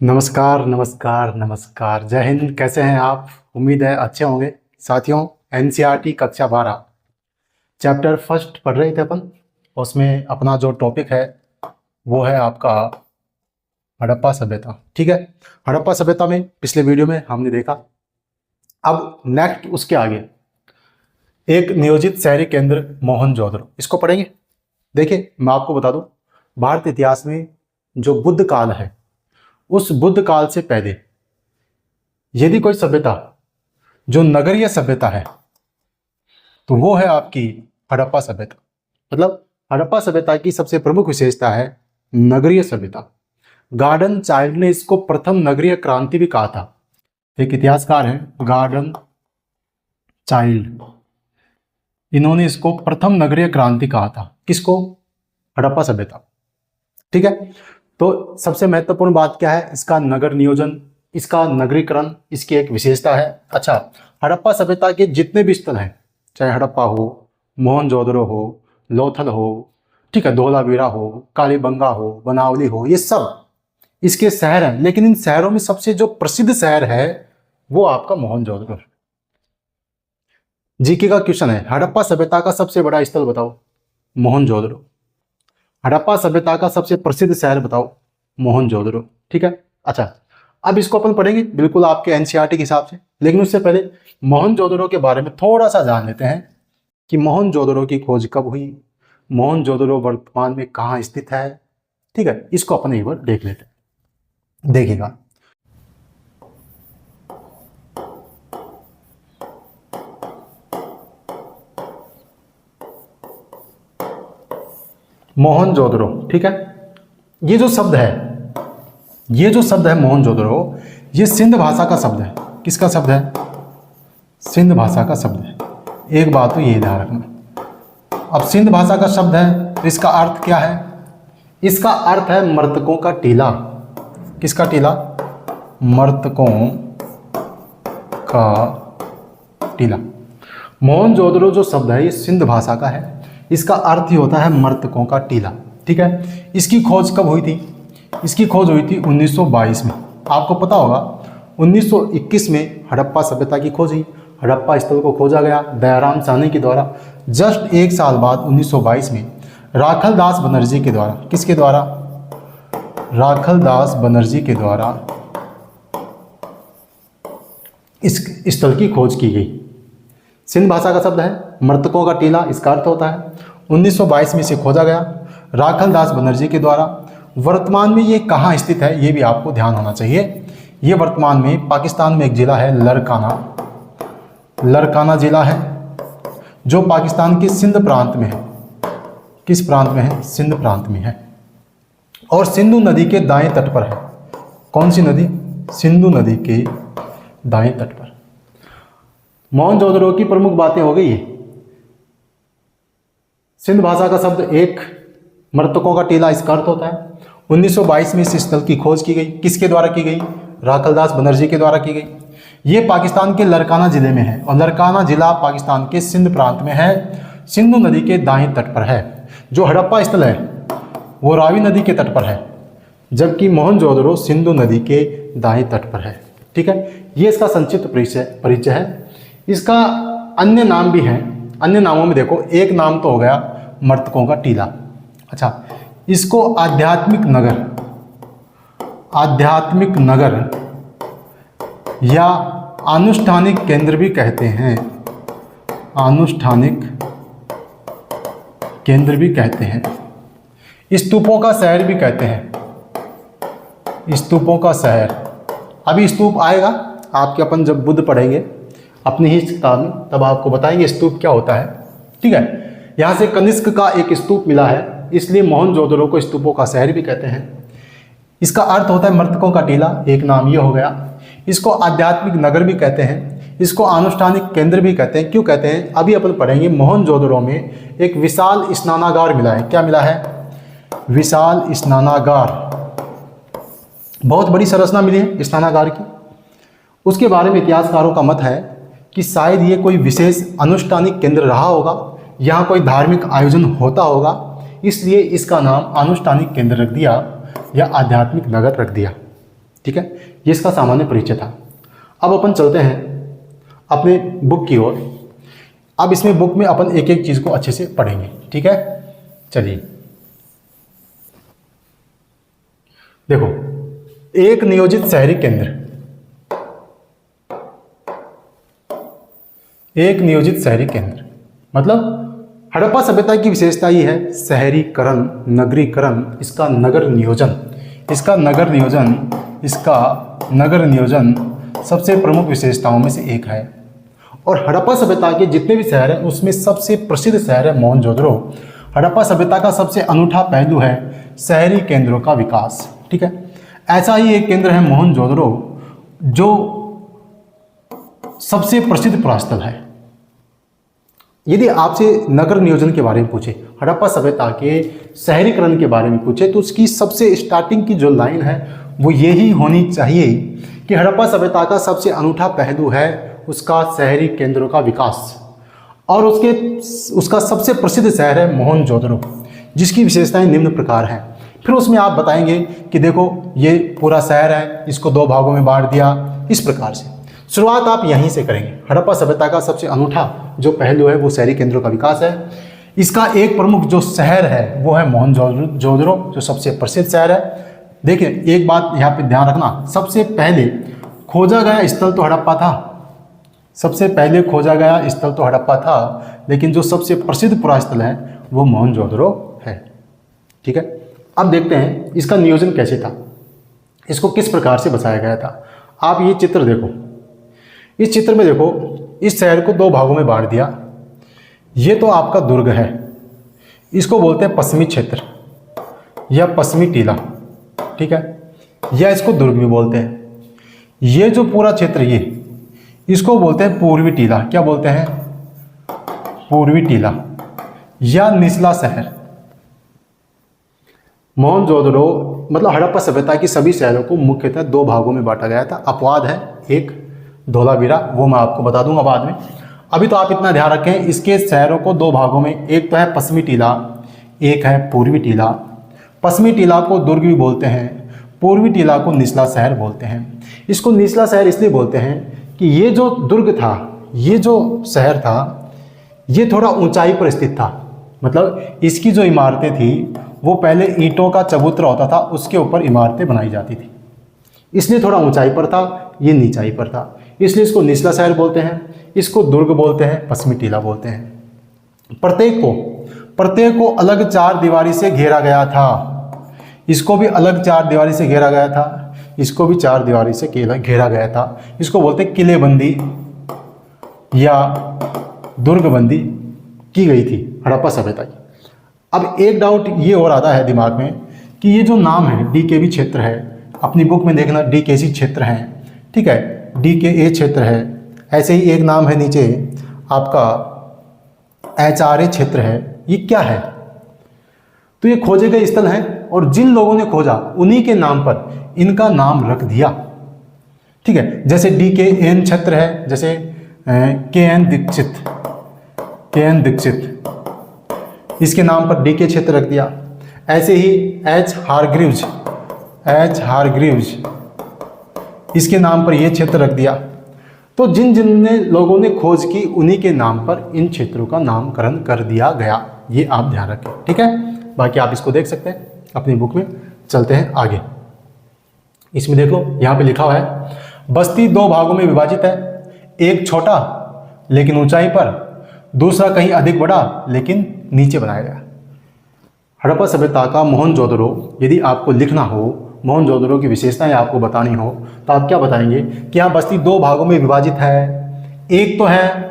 नमस्कार नमस्कार नमस्कार। जय हिंद। कैसे हैं आप? उम्मीद है अच्छे होंगे। साथियों, एनसीईआरटी कक्षा 12 चैप्टर फर्स्ट पढ़ रहे थे अपन। उसमें अपना जो टॉपिक है वो है आपका हड़प्पा सभ्यता। ठीक है, हड़प्पा सभ्यता में पिछले वीडियो में हमने देखा। अब नेक्स्ट उसके आगे एक नियोजित शहरी केंद्र मोहनजोदड़ो, इसको पढ़ेंगे। देखिए, मैं आपको बता दूं, भारत इतिहास में जो बुद्ध काल है, उस बुद्ध काल से पहले यदि कोई सभ्यता जो नगरीय सभ्यता है तो वो है आपकी हड़प्पा सभ्यता। मतलब हड़प्पा सभ्यता की सबसे प्रमुख विशेषता है नगरीय सभ्यता। गार्डन चाइल्ड ने इसको प्रथम नगरीय क्रांति भी कहा था। एक इतिहासकार है गार्डन चाइल्ड, इन्होंने इसको प्रथम नगरीय क्रांति कहा था। किसको? हड़प्पा सभ्यता। ठीक है, तो सबसे महत्वपूर्ण बात क्या है? इसका नगर नियोजन, इसका नगरीकरण, इसकी एक विशेषता है। अच्छा, हड़प्पा सभ्यता के जितने भी स्थल हैं, चाहे हड़प्पा हो, मोहनजोदड़ो हो, लोथल हो, ठीक है, धोलावीरा हो, कालीबंगा हो, बनावली हो, ये सब इसके शहर हैं। लेकिन इन शहरों में सबसे जो प्रसिद्ध शहर है वो आपका मोहनजोदड़ो है। जीके का क्वेश्चन है, हड़प्पा सभ्यता का सबसे बड़ा स्थल बताओ। मोहनजोदड़ो। हड़प्पा सभ्यता का सबसे प्रसिद्ध शहर बताओ। मोहनजोदड़ो। ठीक है। अच्छा, अब इसको अपन पढ़ेंगे बिल्कुल आपके एनसीईआरटी के हिसाब से। लेकिन उससे पहले मोहनजोदड़ो के बारे में थोड़ा सा जान लेते हैं कि मोहनजोदड़ो की खोज कब हुई, मोहनजोदड़ो वर्तमान में कहाँ स्थित है। ठीक है, इसको अपन एक बार देख लेते हैं। देखिएगा, मोहनजोदड़ो। ठीक है, ये जो शब्द है मोहनजोदड़ो, ये सिंध भाषा का शब्द है। किसका शब्द है? सिंध भाषा का शब्द है। एक बात तो ये ध्यान रखना। अब सिंध भाषा का शब्द है तो इसका अर्थ क्या है? इसका अर्थ है मृतकों का टीला। किसका टीला? मृतकों का टीला। मोहनजोदड़ो जो शब्द है ये सिंध भाषा का है। इसका अर्थ ही होता है मृतकों का टीला। ठीक है, इसकी खोज कब हुई थी? इसकी खोज हुई थी 1922 में। आपको पता होगा 1921 में हड़प्पा सभ्यता की खोज हुई। हड़प्पा स्थल को खोजा गया दयाराम साहनी के द्वारा। जस्ट एक साल बाद 1922 में राखलदास बनर्जी के द्वारा, किसके द्वारा? राखलदास बनर्जी के द्वारा इस स्थल की खोज की गई। सिंध भाषा का शब्द है, मृतकों का टीला इसका अर्थ होता है। 1922 में इसे खोजा गया राखलदास बनर्जी के द्वारा। वर्तमान में ये कहाँ स्थित है ये भी आपको ध्यान होना चाहिए। ये वर्तमान में पाकिस्तान में एक जिला है लरकाना जिला है, जो पाकिस्तान के सिंध प्रांत में है। किस प्रांत में है? सिंध प्रांत में है, और सिंधु नदी के दाएं तट पर है। कौन सी नदी? सिंधु नदी के दाएं तट पर। मोहनजोदड़ो की प्रमुख बातें हो गई है। सिंध भाषा का शब्द एक, मृतकों का टीला इसका अर्थ होता है। 1922 में इस स्थल की खोज की गई। किसके द्वारा की गई? राखलदास बनर्जी के द्वारा की गई। ये पाकिस्तान के लरकाना जिले में है, और लरकाना जिला पाकिस्तान के सिंध प्रांत में है, सिंधु नदी के दाएं तट पर है। जो हड़प्पा स्थल है वो रावी नदी के तट पर है, जबकि मोहनजोदड़ो सिंधु नदी के दाएं तट पर है। ठीक है, ये इसका संक्षिप्त परिचय है। इसका अन्य नाम भी हैं। अन्य नामों में देखो, एक नाम तो हो गया मृतकों का टीला। अच्छा, इसको आध्यात्मिक नगर या आनुष्ठानिक केंद्र भी कहते हैं। आनुष्ठानिक केंद्र भी कहते हैं। स्तूपों का शहर भी कहते हैं। स्तूपों का शहर। अभी स्तूप आएगा आपके, अपन जब बुद्ध पढ़ेंगे अपनी ही किताब में, तब आपको बताएंगे स्तूप क्या होता है। ठीक है, यहाँ से कनिष्क का एक स्तूप मिला है, इसलिए मोहनजोदड़ो को स्तूपों का शहर भी कहते हैं। इसका अर्थ होता है मृतकों का टीला, एक नाम ये हो गया। इसको आध्यात्मिक नगर भी कहते हैं, इसको आनुष्ठानिक केंद्र भी कहते हैं। क्यों कहते हैं अभी अपन पढ़ेंगे। मोहनजोदड़ो में एक विशाल स्नानागार मिला है। क्या मिला है? विशाल स्नानागार। बहुत बड़ी संरचना मिली है स्नानागार की। उसके बारे में इतिहासकारों का मत है कि शायद ये कोई विशेष अनुष्ठानिक केंद्र रहा होगा, यहाँ कोई धार्मिक आयोजन होता होगा, इसलिए इसका नाम अनुष्ठानिक केंद्र रख दिया या आध्यात्मिक नगर रख दिया। ठीक है, ये इसका सामान्य परिचय था। अब अपन चलते हैं अपने बुक की ओर। अब इसमें बुक में अपन एक एक चीज़ को अच्छे से पढ़ेंगे, ठीक है। चलिए देखो, एक नियोजित शहरी केंद्र, एक नियोजित शहरी केंद्र मतलब हड़प्पा सभ्यता की विशेषता ये है शहरीकरण, नगरीकरण, इसका नगर नियोजन, इसका नगर नियोजन, इसका नगर नियोजन सबसे प्रमुख विशेषताओं में से एक है। और हड़प्पा सभ्यता के जितने भी शहर हैं उसमें सबसे प्रसिद्ध शहर है मोहनजोदड़ो। हड़प्पा सभ्यता का सबसे अनूठा पहलू है शहरी केंद्रों का विकास, ठीक है। ऐसा ही एक केंद्र है मोहनजोदड़ो जो सबसे प्रसिद्ध पुरास्थल है। यदि आपसे नगर नियोजन के बारे में पूछे, हड़प्पा सभ्यता के शहरीकरण के बारे में पूछे, तो उसकी सबसे स्टार्टिंग की जो लाइन है वो यही होनी चाहिए कि हड़प्पा सभ्यता का सबसे अनूठा पहलू है उसका शहरी केंद्रों का विकास, और उसका सबसे प्रसिद्ध शहर है मोहनजोदड़ो, जिसकी विशेषताएं निम्न प्रकार हैं। फिर उसमें आप बताएंगे कि देखो ये पूरा शहर है, इसको 2 भागों में बांट दिया, इस प्रकार से। शुरुआत आप यहीं से करेंगे। हड़प्पा सभ्यता का सबसे अनूठा जो पहलू है वो शहरी केंद्रों का विकास है। इसका एक प्रमुख जो शहर है वो है मोहनजोदड़ो, जो सबसे प्रसिद्ध शहर है। देखिए एक बात यहाँ पे ध्यान रखना, सबसे पहले खोजा गया स्थल तो हड़प्पा था, सबसे पहले खोजा गया स्थल तो हड़प्पा था, लेकिन जो सबसे प्रसिद्ध पुरास्थल है वो मोहनजोदड़ो है, ठीक है। अब देखते हैं इसका नियोजन कैसे था, इसको किस प्रकार से बसाया गया था। आप ये चित्र देखो, इस चित्र में देखो, इस शहर को 2 भागों में बांट दिया। ये तो आपका दुर्ग है, इसको बोलते हैं पश्चिमी क्षेत्र या पश्चिमी टीला, ठीक है, या इसको दुर्ग भी बोलते हैं। ये जो पूरा क्षेत्र ये, इसको बोलते हैं पूर्वी टीला। क्या बोलते हैं? पूर्वी टीला या निचला शहर। मोहनजोदड़ो मतलब हड़प्पा सभ्यता की सभी शहरों को मुख्यतः 2 भागों में बांटा गया था। अपवाद है एक, धोलावीरा, वो मैं आपको बता दूंगा बाद में। अभी तो आप इतना ध्यान रखें, इसके शहरों को 2 भागों में, एक तो है पश्चिमी टीला, एक है पूर्वी टीला। पश्चिमी टीला को दुर्ग भी बोलते हैं, पूर्वी टीला को निचला शहर बोलते हैं। इसको निचला शहर इसलिए बोलते हैं कि ये जो दुर्ग था, ये जो शहर था, ये थोड़ा ऊंचाई पर स्थित था। मतलब इसकी जो इमारतें थी वो पहले ईंटों का चबूतरा होता था, उसके ऊपर इमारतें बनाई जाती थी, इसलिए थोड़ा ऊंचाई पर था, ये नीचाई पर था, इसलिए इसको निचला शहर बोलते हैं, इसको दुर्ग बोलते हैं, पश्चिमी टीला बोलते हैं। प्रत्येक को अलग 4 दीवारी से घेरा गया था। इसको भी अलग 4 दीवारी से घेरा गया था, इसको भी 4 दीवारी से घेरा गया था। इसको बोलते हैं किलेबंदी या दुर्गबंदी की गई थी हड़प्पा सभ्यता की। अब एक डाउट ये और आता है दिमाग में कि ये जो नाम है डीकेबी क्षेत्र है, अपनी बुक में देखना डीकेसी क्षेत्र है, ठीक है, डीकेए क्षेत्र है, ऐसे ही एक नाम है नीचे आपका एचआरए क्षेत्र है। ये क्या है? तो ये खोजे गए स्थल हैं और जिन लोगों ने खोजा उन्हीं के नाम पर इनका नाम रख दिया, ठीक है। जैसे डीकेएन क्षेत्र है, जैसे केएन दीक्षित, इसके नाम पर डीके क्षेत्र रख दिया। ऐसे ही एच हारग्रीव्ज, इसके नाम पर यह क्षेत्र रख दिया। तो जिन लोगों ने खोज की उन्हीं के नाम पर इन क्षेत्रों का नामकरण कर दिया गया, ये आप ध्यान रखें, ठीक है। बाकी आप इसको देख सकते हैं अपनी बुक में। चलते हैं आगे। इसमें देखो यहाँ पे लिखा हुआ है बस्ती 2 भागों में विभाजित है, एक छोटा लेकिन ऊंचाई पर, दूसरा कहीं अधिक बड़ा लेकिन नीचे बनाया गया। हड़प्पा सभ्यता का मोहनजोदड़ो यदि आपको लिखना हो, मोहनजोदड़ो की विशेषताएं आपको बतानी हो, तो आप क्या बताएंगे कि यहाँ बस्ती 2 भागों में विभाजित है। एक तो है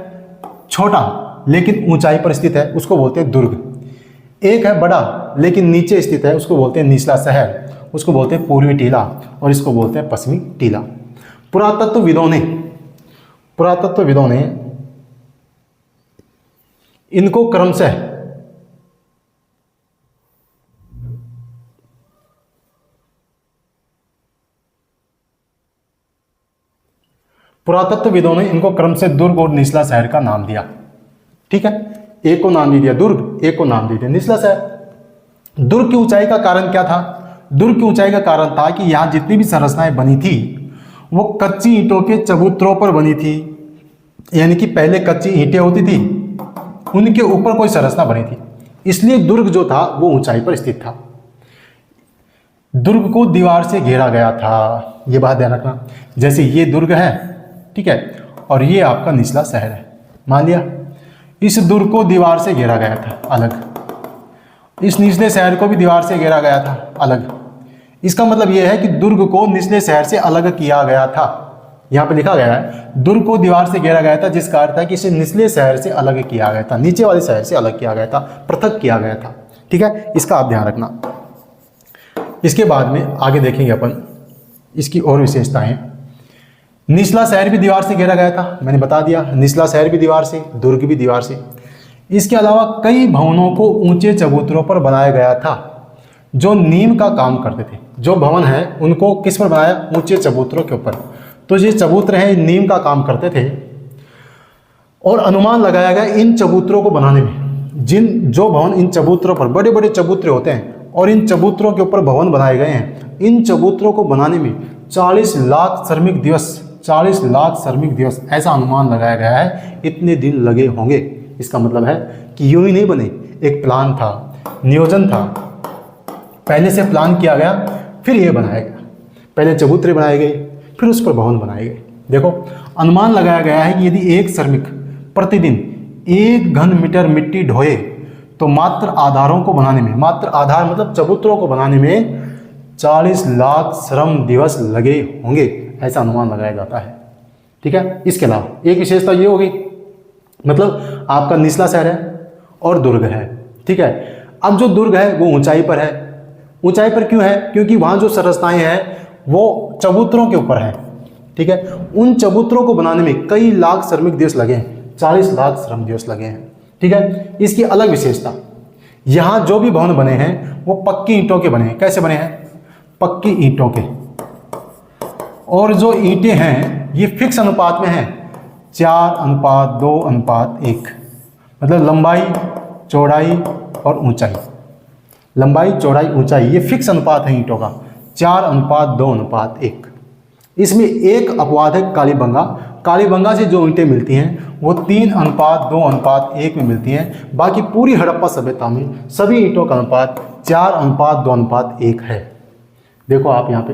छोटा लेकिन ऊंचाई पर स्थित है, उसको बोलते हैं दुर्ग। एक है बड़ा लेकिन नीचे स्थित है, उसको बोलते हैं निचला शहर, उसको बोलते हैं पूर्वी टीला, और इसको बोलते हैं पश्चिमी टीला। पुरातत्वविदों ने इनको क्रमशः दुर्ग और निचला शहर का नाम दिया, ठीक है। एक को नाम दे दिया दुर्ग, एक को नाम दे दिया निचला शहर। दुर्ग की ऊंचाई का कारण क्या था? दुर्ग की ऊंचाई का कारण था कि यहाँ जितनी भी संरचनाएं बनी थी वो कच्ची ईंटों के चबूतरों पर बनी थी, यानी कि पहले कच्ची ईंटें होती थी, उनके ऊपर कोई संरचना बनी थी, इसलिए दुर्ग जो था वो ऊंचाई पर स्थित था। दुर्ग को दीवार से घेरा गया था, ये बात ध्यान रखना। जैसे ये दुर्ग है, ठीक है, और ये आपका निचला शहर है, मान लिया इस दुर्ग को दीवार से घेरा गया था अलग, इस निचले शहर को भी दीवार से घेरा गया था अलग। इसका मतलब यह है कि दुर्ग को निचले शहर से अलग किया गया था। यहाँ पे लिखा गया है दुर्ग को दीवार से घेरा गया था, जिसका अर्थ है कि इसे निचले शहर से अलग किया गया था, नीचे वाले शहर से अलग किया गया था, पृथक किया गया था। ठीक है, इसका आप ध्यान रखना। इसके बाद में आगे देखेंगे अपन इसकी और विशेषताएं। निचला शहर भी दीवार से घेरा गया था, मैंने बता दिया, निचला शहर भी दीवार से, दुर्ग भी दीवार से। इसके अलावा कई भवनों को ऊंचे चबूतरों पर बनाया गया था जो नींव का काम करते थे। जो भवन है उनको किस पर बनाया? ऊंचे चबूतरों के ऊपर। तो ये चबूतर हैं नींव का काम करते थे, और अनुमान लगाया गया इन चबूतरों को बनाने में जो भवन इन चबूतरों पर, बड़े बड़े चबूतरे होते हैं और इन चबूतरों के ऊपर भवन बनाए गए हैं, इन चबूतरों को बनाने में 40 लाख श्रमिक दिवस ऐसा अनुमान लगाया गया है, इतने दिन लगे होंगे। इसका मतलब है कि यूं ही नहीं बने, एक प्लान था, नियोजन था, पहले से प्लान किया गया, फिर ये बनाया गया। पहले चबूतरे बनाए गए, फिर उस पर भवन बनाए गए। देखो, अनुमान लगाया गया है कि यदि एक श्रमिक प्रतिदिन 1 घन मीटर मिट्टी ढोए तो मात्र आधारों को बनाने में, मात्र आधार मतलब चबूतरों को बनाने में 40 लाख श्रम दिवस लगे होंगे, ऐसा अनुमान लगाया जाता है। ठीक है, इसके अलावा एक विशेषता ये होगी, मतलब आपका निचला शहर है और दुर्ग है। ठीक है, अब जो दुर्ग है वो ऊंचाई पर है। ऊंचाई पर क्यों है? क्योंकि वहां जो संरचनाएं हैं वो चबूतरों के ऊपर है। ठीक है, उन चबूतरों को बनाने में कई लाख श्रमिक दिवस लगे हैं, 40 लाख श्रम दिवस लगे हैं। ठीक है, इसकी अलग विशेषता, यहाँ जो भी भवन बने हैं वो पक्की ईंटों के बने हैं। कैसे बने हैं? पक्की ईंटों के, और जो ईंटें हैं ये फिक्स अनुपात में हैं, 4:2:1, मतलब लंबाई, चौड़ाई और ऊंचाई। लंबाई, चौड़ाई, ऊंचाई ये फिक्स अनुपात है ईंटों का, 4:2:1। इसमें एक अपवाद है कालीबंगा। कालीबंगा से जो ईंटें मिलती हैं वो 3:2:1 में मिलती हैं। बाकी पूरी हड़प्पा सभ्यता में सभी ईंटों का अनुपात 4:2:1 है। देखो आप यहाँ पे,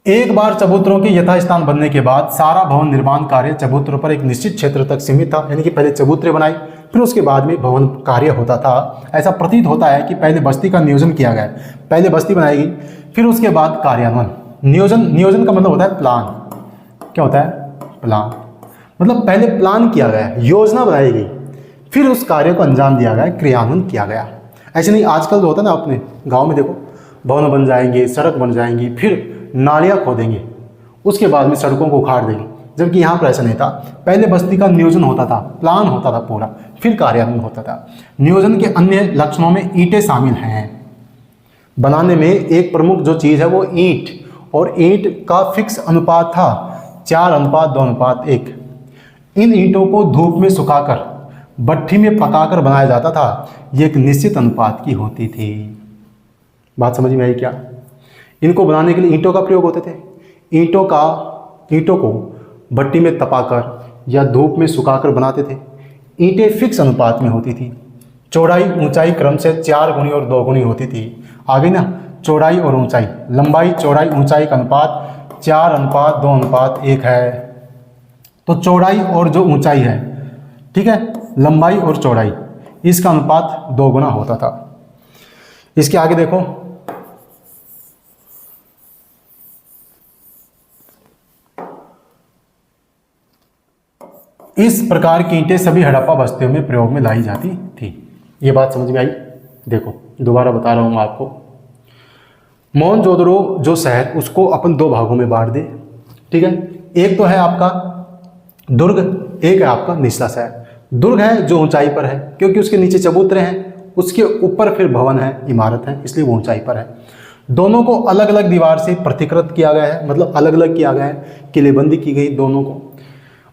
एक बार चबूतरों के यथास्थान बनने के बाद सारा भवन निर्माण कार्य चबूतरों पर एक निश्चित क्षेत्र तक सीमित था। यानी कि पहले चबूतरे बनाए, फिर उसके बाद में भवन कार्य होता था। ऐसा प्रतीत होता है कि पहले बस्ती का नियोजन किया गया, पहले बस्ती बनाई गई, फिर उसके बाद कार्यान्वयन। नियोजन का मतलब होता है प्लान। क्या होता है? प्लान। मतलब पहले प्लान किया गया, योजना बनाई गई, फिर उस कार्य को अंजाम दिया गया, क्रियान्वयन किया गया। ऐसे नहीं आजकल जो होता है ना, अपने गाँव में देखो, भवन बन जाएंगे, सड़क बन जाएंगी, फिर नालियाँ खोदेंगे, उसके बाद में सड़कों को उखाड़ देंगे। जबकि यहाँ पर ऐसा नहीं था, पहले बस्ती का नियोजन होता था, प्लान होता था पूरा, फिर कार्यान्वयन होता था। नियोजन के अन्य लक्षणों में ईंटें शामिल हैं। बनाने में एक प्रमुख जो चीज़ है वो ईंट, और ईंट का फिक्स अनुपात था 4:2:1। इन ईंटों को धूप में सुखाकर भट्ठी में पकाकर बनाया जाता था। ये एक निश्चित अनुपात की होती थी। बात समझ में आई क्या? इनको बनाने के लिए ईंटों का प्रयोग होते थे। ईंटों को भट्टी में तपाकर या धूप में सुखाकर बनाते थे। ईंटें फिक्स अनुपात में होती थी। चौड़ाई ऊंचाई क्रम से 4 गुनी और 2 गुनी होती थी। आ गई ना, चौड़ाई और ऊंचाई, लंबाई, चौड़ाई, ऊंचाई का अनुपात 4:2:1 है। तो चौड़ाई और जो ऊंचाई है, ठीक है, लंबाई और चौड़ाई, इसका अनुपात 2 गुना होता था। इसके आगे देखो, इस प्रकार की ईंटें सभी हड़प्पा बस्तियों में प्रयोग में लाई जाती थी। ये बात समझ में आई? देखो दोबारा बता रहा हूँ आपको। मोहनजोदड़ो जो शहर, उसको अपन 2 भागों में बांट दे। ठीक है, एक तो है आपका दुर्ग, एक है आपका निचला शहर। दुर्ग है जो ऊंचाई पर है, क्योंकि उसके नीचे चबूतरे हैं, उसके ऊपर फिर भवन है, इमारत है, इसलिए वो ऊंचाई पर है। दोनों को अलग अलग दीवार से प्रतिकृत किया गया है, मतलब अलग अलग किया गया है, किलेबंदी की गई दोनों को।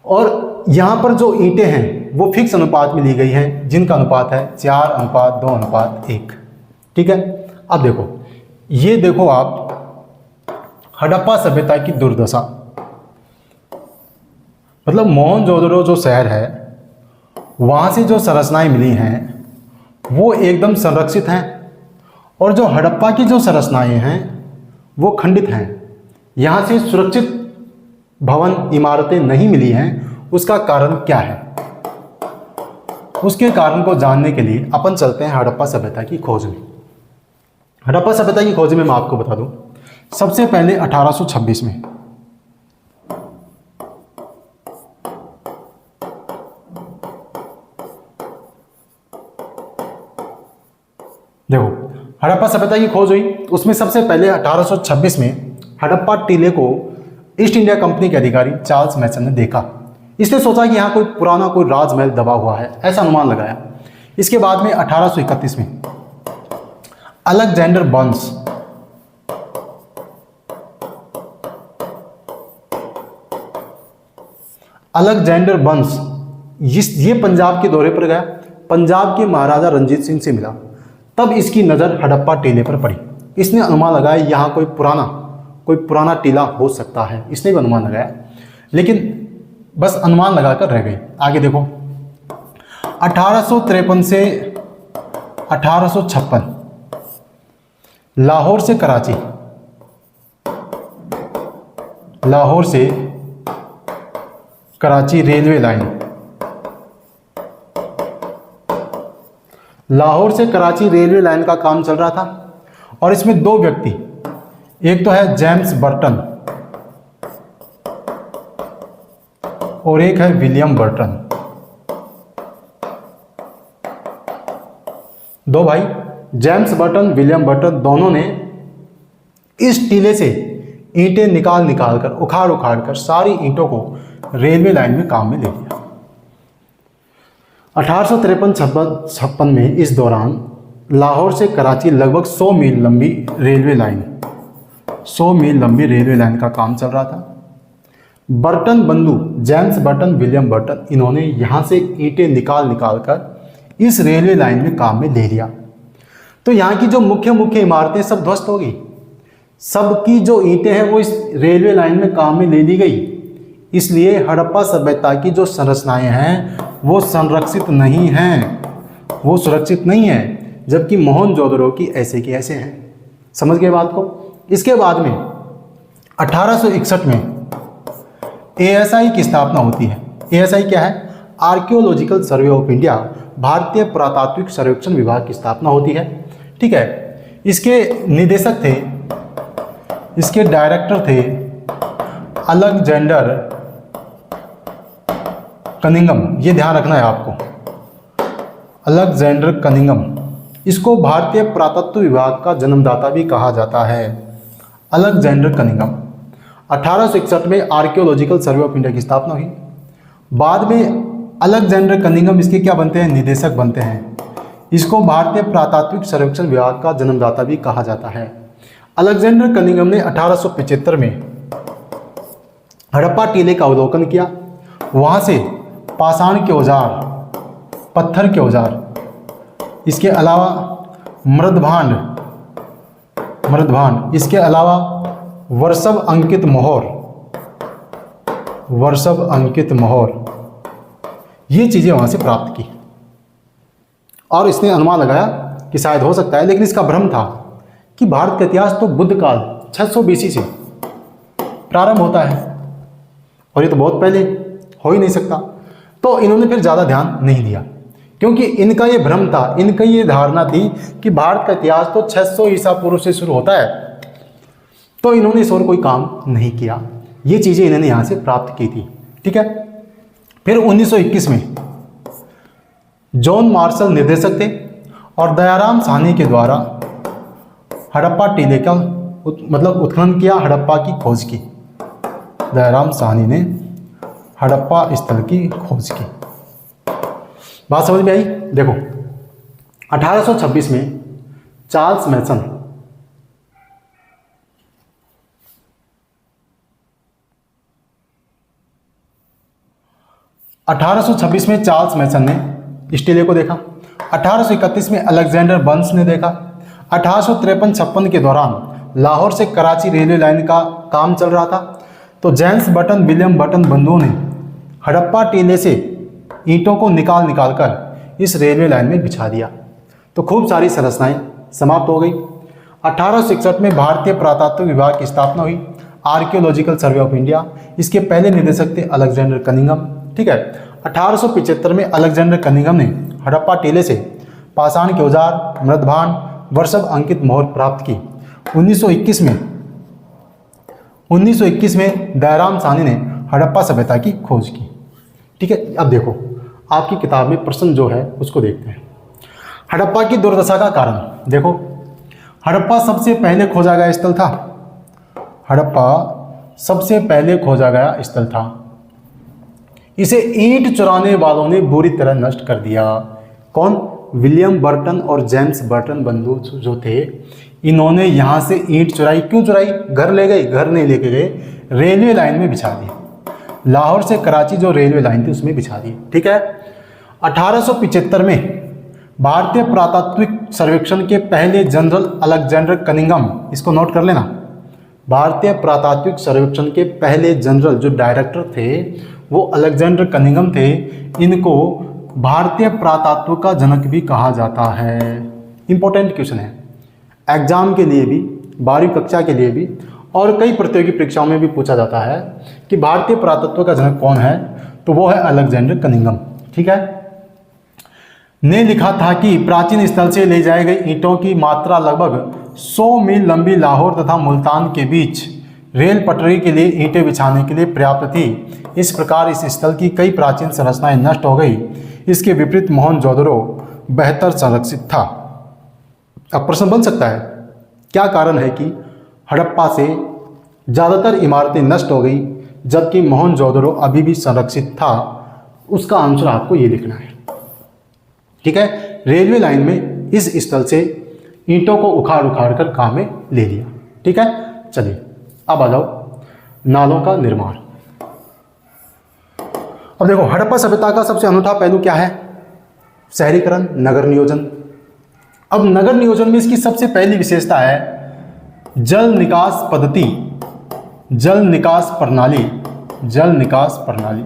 और यहाँ पर जो ईंटें हैं वो फिक्स अनुपात में ली गई हैं, जिनका अनुपात है 4:2:1। ठीक है, अब देखो, ये देखो आप हड़प्पा सभ्यता की दुर्दशा। मतलब मोहनजोदड़ो जो शहर है, वहाँ से जो संरचनाएं मिली हैं वो एकदम संरक्षित हैं, और जो हड़प्पा की जो संरचनाएं हैं वो खंडित हैं। यहाँ से सुरक्षित भवन इमारतें नहीं मिली हैं। उसका कारण क्या है? उसके कारण को जानने के लिए अपन चलते हैं हड़प्पा सभ्यता की खोज में। हड़प्पा सभ्यता की खोज में मैं आपको बता दूं, सबसे पहले 1826 में देखो हड़प्पा सभ्यता की खोज हुई। उसमें सबसे पहले 1826 में हड़प्पा टीले को ईस्ट इंडिया कंपनी के अधिकारी चार्ल्स मैसन ने देखा। इसने सोचा कि यहाँ कोई पुराना कोई राजमहल दबा हुआ है, ऐसा अनुमान लगाया। इसके बाद में 1831 में अलेक्जेंडर बर्न्स ये पंजाब के दौरे पर गया, पंजाब के महाराजा रंजीत सिंह से मिला। तब इसकी नज़र हड़प्पा टीले पर पड़ी। इसने अनुमान लगाया यहाँ कोई पुराना टीला हो सकता है। इसने भी अनुमान लगाया, लेकिन बस अनुमान लगाकर रह गई। आगे देखो 1853 से 1856 लाहौर से कराची रेलवे लाइन, लाहौर से कराची रेलवे लाइन का काम चल रहा था। और इसमें दो व्यक्ति, एक तो है जेम्स बर्टन और एक है विलियम बर्टन। दो भाई जेम्स बर्टन, विलियम बर्टन, दोनों ने इस टीले से ईंटें निकाल कर, उखाड़ कर सारी ईंटों को रेलवे लाइन में काम में ले लिया। 1853-56 में इस दौरान लाहौर से कराची लगभग 100 मील लंबी रेलवे लाइन का काम चल रहा था। बर्टन बंधु जेम्स बर्टन, विलियम बर्टन, इन्होंने यहाँ से ईंटें निकाल कर इस रेलवे लाइन में काम में ले लिया। तो यहाँ की जो मुख्य इमारतें सब ध्वस्त हो गई। सबकी जो ईंटें हैं वो इस रेलवे लाइन में काम में ले ली गई। इसलिए हड़प्पा सभ्यता की जो संरचनाएं हैं वो संरक्षित नहीं हैं, वो सुरक्षित नहीं है, जबकि मोहनजोदड़ो की ऐसे की ऐसे हैं। समझ गए बात को? इसके बाद में 1861 में ASI की स्थापना होती है। ASI क्या है? आर्कियोलॉजिकल सर्वे ऑफ इंडिया, भारतीय पुरातात्विक सर्वेक्षण विभाग की स्थापना होती है। ठीक है, इसके निदेशक थे, इसके डायरेक्टर थे अलेक्जेंडर कनिंघम। ये ध्यान रखना है आपको, अलेक्जेंडर कनिंघम। इसको भारतीय पुरातत्व विभाग का जन्मदाता भी कहा जाता है, अलेक्जेंडर कनिंघम। 1861 में आर्कियोलॉजिकल सर्वे ऑफ इंडिया की स्थापना हुई। बाद में अलेक्जेंडर कनिंघम इसके क्या बनते हैं? निदेशक बनते हैं। इसको भारतीय पुरातात्विक सर्वेक्षण विभाग का जन्मदाता भी कहा जाता है। अलेक्जेंडर कनिंघम ने 1875 में हड़प्पा टीले का अवलोकन किया। वहाँ से पाषाण के औजार, पत्थर के औजार, इसके अलावा मृदभांड, इसके अलावा वर्षभ अंकित मोहर, ये चीज़ें वहाँ से प्राप्त की। और इसने अनुमान लगाया कि शायद हो सकता है, लेकिन इसका भ्रम था कि भारत का इतिहास तो बुद्ध काल 600 BC से प्रारंभ होता है और ये तो बहुत पहले हो ही नहीं सकता। तो इन्होंने फिर ज़्यादा ध्यान नहीं दिया, क्योंकि इनका ये भ्रम था, इनका ये धारणा थी कि भारत का इतिहास तो 600 ईसा पूर्व से शुरू होता है। तो इन्होंने इस और कोई काम नहीं किया। ये चीज़ें इन्होंने यहाँ से प्राप्त की थी। ठीक है, फिर 1921 में जॉन मार्शल निर्देशक थे और दयाराम साहनी के द्वारा हड़प्पा टीले का उत्खनन किया, हड़प्पा की खोज की। दयाराम साहनी ने हड़प्पा स्थल की खोज की। बात समझ में आई? देखो 1826 में चार्ल्स मैसन 1826 में चार्ल्स मैसन ने इस टीले को देखा। 1831 में अलेक्जेंडर बर्न्स ने देखा। 1853-56 के दौरान लाहौर से कराची रेलवे लाइन का काम चल रहा था। तो जेम्स बटन, विलियम बटन बंधुओं ने हड़प्पा टीले से ईंटों को निकाल निकाल कर इस रेलवे लाइन में बिछा दिया। तो खूब सारी संरचनाएं समाप्त हो गई। 1861 में भारतीय पुरातत्व विभाग की स्थापना हुई, आर्कियोलॉजिकल सर्वे ऑफ इंडिया। इसके पहले निदेशक थे अलेक्जेंडर कनिंघम। ठीक है, 1875 में अलेक्जेंडर कनिंघम ने हड़प्पा टीले से पाषाण के औजार, मृदभांड, वर्षभ अंकित मोहर प्राप्त की। 1921 में दयाराम साहनी ने हड़प्पा सभ्यता की खोज की। ठीक है, अब देखो आपकी किताब में प्रश्न जो है उसको देखते हैं। हड़प्पा की दुर्दशा का कारण देखो। हड़प्पा सबसे पहले खोजा गया स्थल था। हड़प्पा सबसे पहले खोजा गया स्थल था। इसे ईंट चुराने वालों ने बुरी तरह नष्ट कर दिया। कौन? विलियम बर्टन और जेम्स बर्टन बंधु जो थे, इन्होंने यहाँ से ईंट चुराई। क्यों चुराई? घर ले गए? घर नहीं लेके गए, रेलवे लाइन में बिछा दी। लाहौर से कराची जो रेलवे लाइन थी उसमें बिछा दी। ठीक है, 1875 में भारतीय पुरातात्विक सर्वेक्षण के पहले जनरल अलेक्जेंडर कनिंघम, इसको नोट कर लेना, भारतीय पुरातात्विक सर्वेक्षण के पहले जनरल जो डायरेक्टर थे वो अलेक्जेंडर कनिंघम थे। इनको भारतीय पुरातत्व का जनक भी कहा जाता है। इंपॉर्टेंट क्वेश्चन है, एग्जाम के लिए भी, 12वीं कक्षा के लिए भी और कई प्रतियोगी परीक्षाओं में भी पूछा जाता है कि भारतीय पुरातत्व का जनक कौन है, तो वो है अलेक्जेंडर कनिंघम। ठीक है, ने लिखा था कि प्राचीन स्थल से ले जाए गए ईंटों की मात्रा लगभग 100 मील लंबी लाहौर तथा मुल्तान के बीच रेल पटरी के लिए ईंटें बिछाने के लिए पर्याप्त थी। इस प्रकार इस स्थल की कई प्राचीन संरचनाएं नष्ट हो गई। इसके विपरीत मोहनजोदड़ो बेहतर संरक्षित था। अब प्रश्न बन सकता है, क्या कारण है कि हड़प्पा से ज़्यादातर इमारतें नष्ट हो गई जबकि मोहनजोदड़ो अभी भी संरक्षित था? उसका आंसर आपको ये लिखना है। ठीक है, रेलवे लाइन में इस स्थल से ईंटों को उखाड़ उखाड़ कर काम में ले लिया। ठीक है, चलिए अब आ जाओ नालों का निर्माण। अब देखो हड़प्पा सभ्यता का सबसे अनूठा पहलू क्या है? शहरीकरण, नगर नियोजन। अब नगर नियोजन में इसकी सबसे पहली विशेषता है जल निकास पद्धति, जल निकास प्रणाली। जल निकास प्रणाली,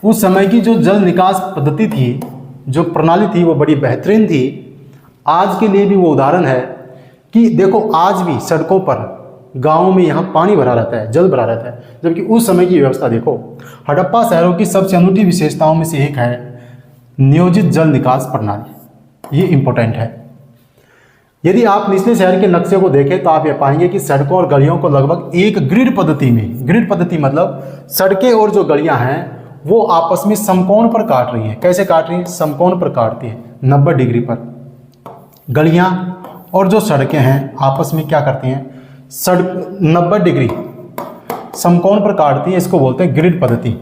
उस समय की जो जल निकास पद्धति थी, जो प्रणाली थी, वो बड़ी बेहतरीन थी। आज के लिए भी वो उदाहरण है कि देखो आज भी सड़कों पर, गाँव में यहाँ पानी भरा रहता है, जल भरा रहता है, जबकि उस समय की व्यवस्था देखो। हड़प्पा शहरों की सबसे अनूठी विशेषताओं में से एक है नियोजित जल निकास प्रणाली। ये इंपॉर्टेंट है। यदि आप निचले शहर के नक्शे को देखें तो आप ये पाएंगे कि सड़कों और गलियों को लगभग एक ग्रिड पद्धति में, ग्रिड पद्धति मतलब सड़कें और जो गलियां हैं वो आपस में समकोण पर काट रही हैं। कैसे काट रही हैं? समकोण पर काटती हैं, 90 डिग्री पर। गलियां और जो सड़कें हैं आपस में क्या करती हैं? सड़क 90 डिग्री समकोण पर काटती है। इसको बोलते हैं ग्रिड पद्धति।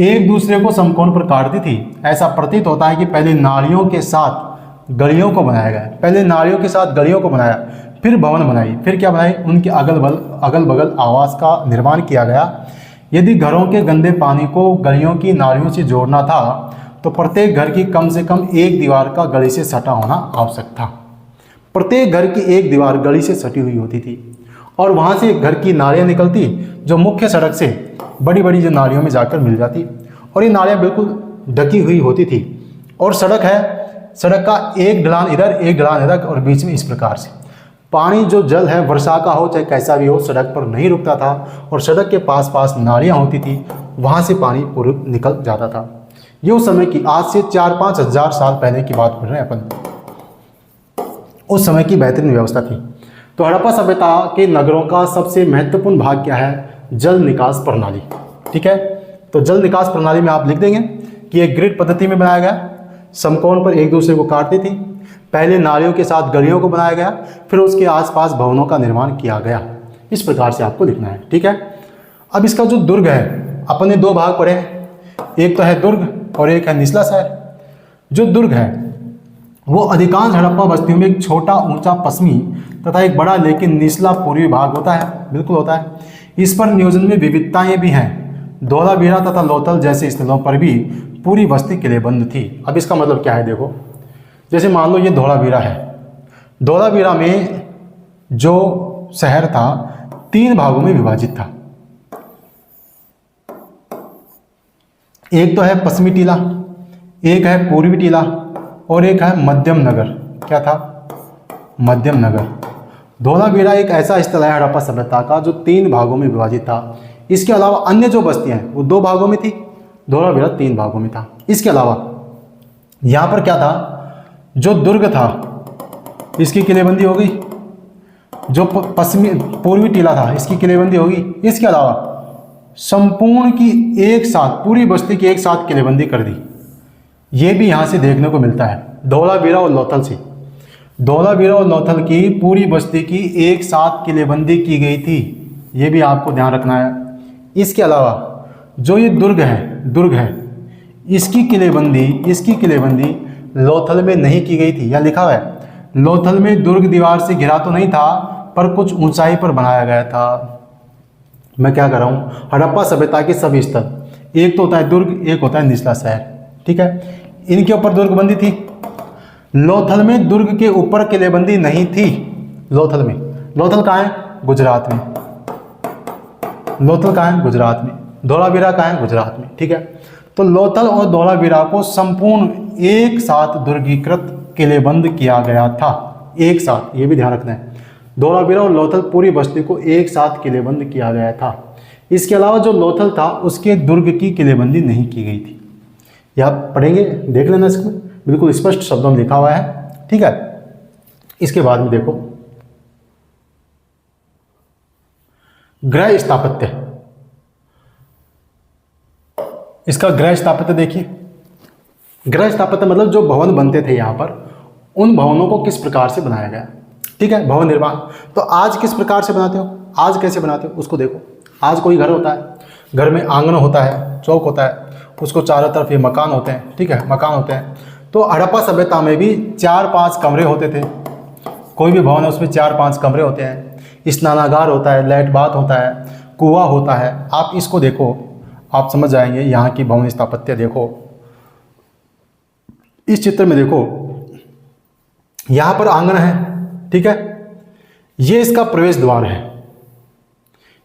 एक दूसरे को समकोण पर काटती थी। ऐसा प्रतीत होता है कि पहले नालियों के साथ गलियों को बनाया गया। पहले नालियों के साथ गलियों को बनाया, फिर भवन बनाई, फिर क्या बनाई? उनके अगल बगल आवास का निर्माण किया गया। यदि घरों के गंदे पानी को गलियों की नालियों से जोड़ना था तो प्रत्येक घर की कम से कम एक दीवार का गली से सटा होना आवश्यक था। प्रत्येक घर की एक दीवार गली से सटी हुई होती थी और वहाँ से घर की नालियाँ निकलती जो मुख्य सड़क से बड़ी बड़ी जो नालियों में जाकर मिल जाती, और ये नालियाँ बिल्कुल ढकी हुई होती थी। और सड़क है, सड़क का एक ढलान इधर एक ढलान इधर और बीच में इस प्रकार से पानी जो जल है वर्षा का हो चाहे कैसा भी हो सड़क पर नहीं रुकता था और सड़क के पास पास नालियाँ होती थी, वहाँ से पानी पूर्व निकल जाता था। ये उस समय की, आज से 4-5 हज़ार साल पहले की बात कर रहे हैं अपन, उस समय की बेहतरीन व्यवस्था थी। तो हड़प्पा सभ्यता के नगरों का सबसे महत्वपूर्ण भाग क्या है? जल निकास प्रणाली। ठीक है, तो जल निकास प्रणाली में आप लिख देंगे कि एक ग्रिड पद्धति में बनाया गया, समकोण पर एक दूसरे को काटती थी, पहले नालियों के साथ गलियों को बनाया गया, फिर उसके आसपास भवनों का निर्माण किया गया। इस प्रकार से आपको लिखना है। ठीक है, अब इसका जो दुर्ग है, अपन ने 2 भाग पढ़े हैं, एक तो है दुर्ग और एक है निचला शहर। जो दुर्ग है वो अधिकांश हड़प्पा बस्तियों में एक छोटा ऊंचा पश्चिमी तथा एक बड़ा लेकिन निचला पूर्वी भाग होता है, बिल्कुल होता है। इस पर नियोजन में विविधताएं भी हैं। धौलावीरा तथा लोथल जैसे स्थलों पर भी पूरी बस्ती किलेबंद थी। अब इसका मतलब क्या है? देखो, जैसे मान लो ये धौलावीरा है, धोलावीरा में जो शहर था 3 भागों में विभाजित था। एक तो है पश्चिमी टीला, एक है पूर्वी टीला और एक है मध्यम नगर। क्या था? मध्यम नगर। धोलावीरा एक ऐसा स्थल है हड़प्पा सभ्यता का जो 3 भागों में विभाजित था। इसके अलावा अन्य जो बस्तियां हैं वो 2 भागों में थी, धोलावीरा 3 भागों में था। इसके अलावा यहाँ पर क्या था, जो दुर्ग था इसकी किलेबंदी हो गई, जो पश्चिमी पूर्वी टीला था इसकी किलेबंदी होगी। इसके अलावा संपूर्ण की एक साथ पूरी बस्ती की एक साथ किलेबंदी कर दी। ये भी यहाँ से देखने को मिलता है, धोलावीरा और लोथल से। धोलावीरा और लोथल की पूरी बस्ती की एक साथ किलेबंदी की गई थी, ये भी आपको ध्यान रखना है। इसके अलावा जो ये दुर्ग है इसकी किलेबंदी लोथल में नहीं की गई थी। यहाँ लिखा हुआ है लोथल में दुर्ग दीवार से घिरा तो नहीं था पर कुछ ऊंचाई पर बनाया गया था। मैं क्या कर रहा हूँ, हड़प्पा सभ्यता के सभी स्थल, एक तो होता है दुर्ग, एक होता है निचला शहर, ठीक है, इनके ऊपर दुर्गबंदी थी। लोथल में दुर्ग के ऊपर किलेबंदी नहीं थी। लोथल कहाँ है? गुजरात में। लोथल कहाँ है? गुजरात में। धोलावीरा कहाँ है? गुजरात में, ठीक है। तो लोथल और धोलावीरा को संपूर्ण एक साथ दुर्गीकृत किलेबंद किया गया था, एक साथ, ये भी ध्यान रखना है। धोलावीरा और लोथल पूरी बस्ती को एक साथ किलेबंद किया गया था। इसके अलावा जो लोथल था उसके दुर्ग की किलेबंदी नहीं की गई थी। यह आप पढ़ेंगे, देख लेना, इसमें बिल्कुल स्पष्ट शब्दों में लिखा हुआ है, ठीक है। इसके बाद में देखो गृह स्थापत्य। इसका गृह स्थापत्य देखिए। गृह स्थापत्य मतलब जो भवन बनते थे यहाँ पर, उन भवनों को किस प्रकार से बनाया गया, ठीक है, भवन निर्माण। तो आज किस प्रकार से बनाते हो, आज कैसे बनाते हो उसको देखो। आज कोई घर होता है, घर में आंगन होता है, चौक होता है, उसको चारों तरफ ये मकान होते हैं, ठीक है, मकान होते हैं। तो हड़प्पा सभ्यता में भी 4-5 कमरे होते थे। कोई भी भवन है उसमें 4-5 कमरे होते हैं, स्नानागार होता है, लाइट बाथ होता है, कुआं होता है। आप इसको देखो, आप समझ जाएंगे। यहाँ की भवन स्थापत्य देखो, इस चित्र में देखो, यहाँ पर आंगन है, ठीक है, ये इसका प्रवेश द्वार है,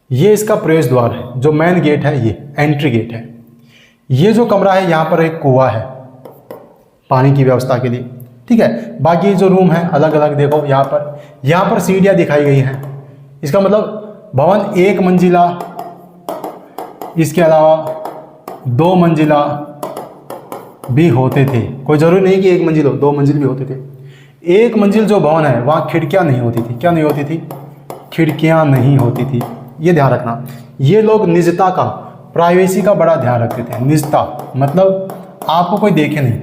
ये इसका प्रवेश द्वार है, जो मेन गेट है ये एंट्री गेट है। ये जो कमरा है यहाँ पर एक कुआं है पानी की व्यवस्था के लिए, ठीक है। बाकी जो रूम है अलग अलग देखो, यहाँ पर सीढ़ियाँ दिखाई गई हैं। इसका मतलब भवन 1 मंजिला, इसके अलावा 2 मंजिला भी होते थे। कोई जरूरी नहीं कि 1 मंजिल हो, 2 मंजिल भी होते थे। 1 मंजिल जो भवन है वहाँ खिड़कियाँ नहीं होती थी। क्या नहीं होती थी? खिड़कियाँ नहीं होती थी, ये ध्यान रखना। ये लोग निजता का, प्राइवेसी का बड़ा ध्यान रखते थे। निजता मतलब आपको कोई देखे नहीं।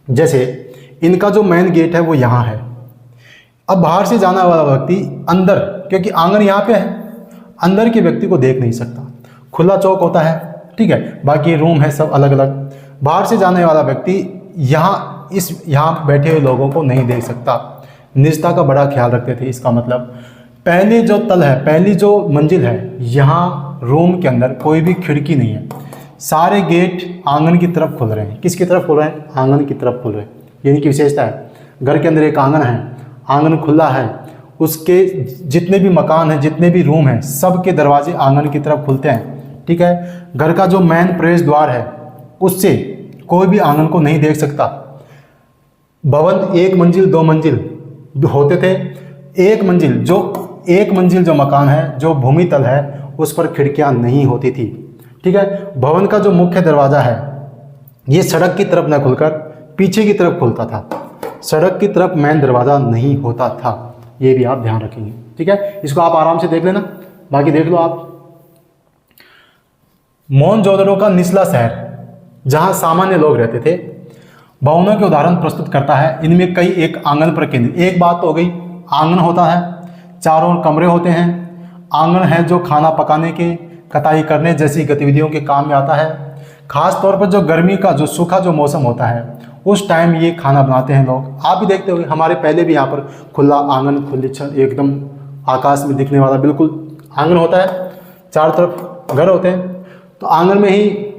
जैसे इनका जो मेन गेट है वो यहाँ है। अब बाहर से जाने वाला व्यक्ति अंदर, क्योंकि आंगन यहाँ पे है, अंदर के व्यक्ति को देख नहीं सकता। खुला चौक होता है, ठीक है, बाकी रूम है सब अलग अलग। बाहर से जाने वाला व्यक्ति यहाँ बैठे हुए लोगों को नहीं देख सकता। निजता का बड़ा ख्याल रखते थे। इसका मतलब पहले जो तल है, पहली जो मंजिल है, यहाँ रूम के अंदर कोई भी खिड़की नहीं है। सारे गेट आंगन की तरफ खुल रहे हैं। किसकी तरफ खुल रहे हैं? आंगन की तरफ खुल रहे हैं। ये इनकी विशेषता है। घर के अंदर एक आंगन है, आंगन खुला है, उसके जितने भी मकान हैं, जितने भी रूम हैं, सब के दरवाजे आंगन की तरफ खुलते हैं, ठीक है। घर का जो मेन प्रवेश द्वार है उससे कोई भी आंगन को नहीं देख सकता। भवन 1 मंजिल 2 मंजिल होते थे। 1 मंजिल जो मकान है, जो भूमि तल है, उस पर खिड़कियां नहीं होती थी, ठीक है। भवन का जो मुख्य दरवाजा है ये सड़क की तरफ न खुलकर पीछे की तरफ खुलता था। सड़क की तरफ मेन दरवाजा नहीं होता था, ये भी आप ध्यान रखेंगे, ठीक है। इसको आप आराम से देख लेना, बाकी देख लो आप। मोहनजोदड़ो का निचला शहर, जहां सामान्य लोग रहते थे, भवनों के उदाहरण प्रस्तुत करता है। इनमें कई एक आंगन पर केंद्रित। एक बात तो हो गई, आंगन होता है, चारों ओर कमरे होते हैं। आंगन है जो खाना पकाने के, कटाई करने जैसी गतिविधियों के काम में आता है। खास तौर पर जो गर्मी का, जो सूखा जो मौसम होता है, उस टाइम ये खाना बनाते हैं लोग। आप भी देखते होंगे, हमारे पहले भी यहाँ पर खुला आंगन, खुली छत, एकदम आकाश में दिखने वाला बिल्कुल आंगन होता है। चारों तरफ घर होते हैं, तो आंगन में ही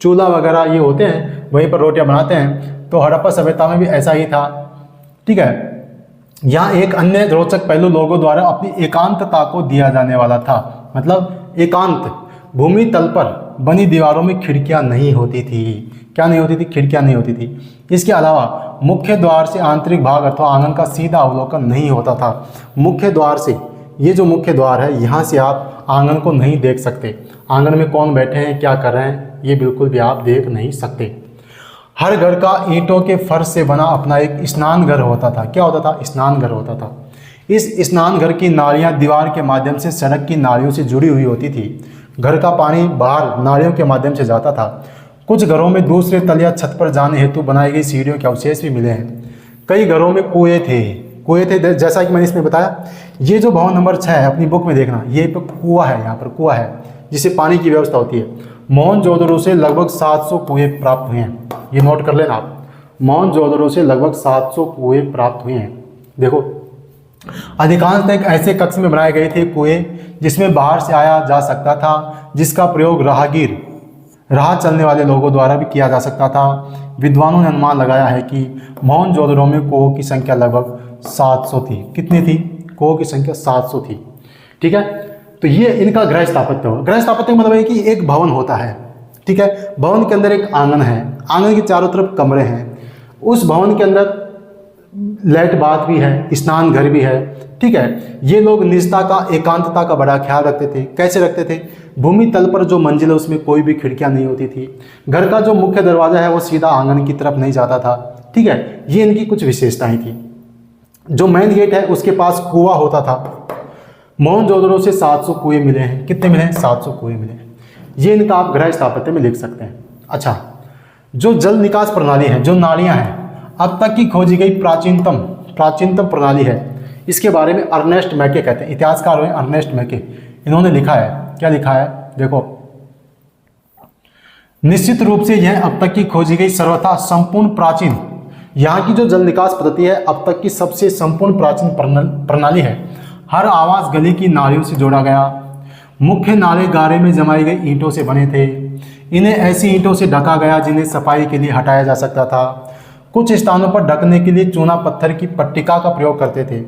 चूल्हा वगैरह ये होते हैं, वहीं पर रोटियां बनाते हैं। तो हड़प्पा सभ्यता में भी ऐसा ही था, ठीक है। यहाँ एक अन्य रोचक पहलू लोगों द्वारा अपनी एकांतता को दिया जाने वाला था। मतलब एकांत, भूमि तल पर बनी दीवारों में खिड़कियां नहीं होती थी। क्या नहीं होती थी? खिड़कियां नहीं होती थी। इसके अलावा मुख्य द्वार से आंतरिक भाग अथवा आंगन का सीधा अवलोकन नहीं होता था। मुख्य द्वार से, ये जो मुख्य द्वार है, यहाँ से आप आंगन को नहीं देख सकते। आंगन में कौन बैठे हैं, क्या कर रहे हैं, ये बिल्कुल भी आप देख नहीं सकते। हर घर का ईंटों के फर्श से बना अपना एक स्नान घर होता था। क्या होता था? स्नान घर होता था। इस स्नान घर की नालियां दीवार के माध्यम से सड़क की नालियों से जुड़ी हुई होती थी। घर का पानी बाहर नालियों के माध्यम से जाता था। कुछ घरों में दूसरे तल या छत पर जाने हेतु बनाई गई सीढ़ियों के अवशेष भी मिले हैं। कई घरों में कुएं थे, जैसा कि मैंने इसमें बताया। ये जो भवन नंबर 6 है, अपनी बुक में देखना, ये कुआं है, यहाँ पर कुआं है जिससे पानी की व्यवस्था होती है। मोहनजोदड़ो से लगभग 700 कुएं प्राप्त हुए हैं। ये नोट कर लेना आप, मोहनजोदड़ो से लगभग 700 कुएं प्राप्त हुए हैं। देखो, अधिकांश एक ऐसे कक्ष में बनाए गए थे कुएं जिसमें बाहर से आया जा सकता था, जिसका प्रयोग राह चलने वाले लोगों द्वारा भी किया जा सकता था। विद्वानों ने अनुमान लगाया है कि मोहनजोदड़ो में कुओं की संख्या लगभग 700 थी। कितनी थी? कुओं की संख्या 700 थी। ठीक है, तो ये इनका गृह स्थापत्य हो। गृह स्थापत्य मतलब है कि एक भवन होता है, ठीक है, भवन के अंदर एक आंगन है, आंगन के चारों तरफ कमरे हैं, उस भवन के अंदर लेट बाथ भी है, स्नान घर भी है। ठीक है, ये लोग निजता का, एकांतता का बड़ा ख्याल रखते थे। कैसे रखते थे? भूमि तल पर जो मंजिल है उसमें कोई भी खिड़कियां नहीं होती थी। घर का जो मुख्य दरवाजा है वो सीधा आंगन की तरफ नहीं जाता था। ठीक है, ये इनकी कुछ विशेषताएं थी। जो मेन गेट है उसके पास कुआं होता था। मोहनजोदड़ो से 700 कुएं मिले हैं। कितने मिले हैं? 700 कुएं मिले हैं। ये इनका आप गृह स्थापत्य में लिख सकते हैं। अच्छा, जो जल निकास प्रणाली है, जो नालियां हैं, अब तक की खोजी गई प्राचीनतम प्रणाली है। इसके बारे में अर्नेस्ट मैके कहते हैं, इतिहासकार हुए अर्नेस्ट मैके। इन्होंने लिखा है, क्या लिखा है? देखो, निश्चित रूप से यह अब तक की खोजी गई सर्वथा संपूर्ण प्राचीन, यहाँ की जो जल निकास पद्धति है अब तक की सबसे संपूर्ण प्राचीन प्रणाली है। हर आवास गली की नालियों से जोड़ा गया। मुख्य नाले गारे में जमाई गई ईंटों से बने थे। इन्हें ऐसी ईंटों से ढका गया जिन्हें सफाई के लिए हटाया जा सकता था। कुछ स्थानों पर ढकने के लिए चूना पत्थर की पट्टिका का प्रयोग करते थे।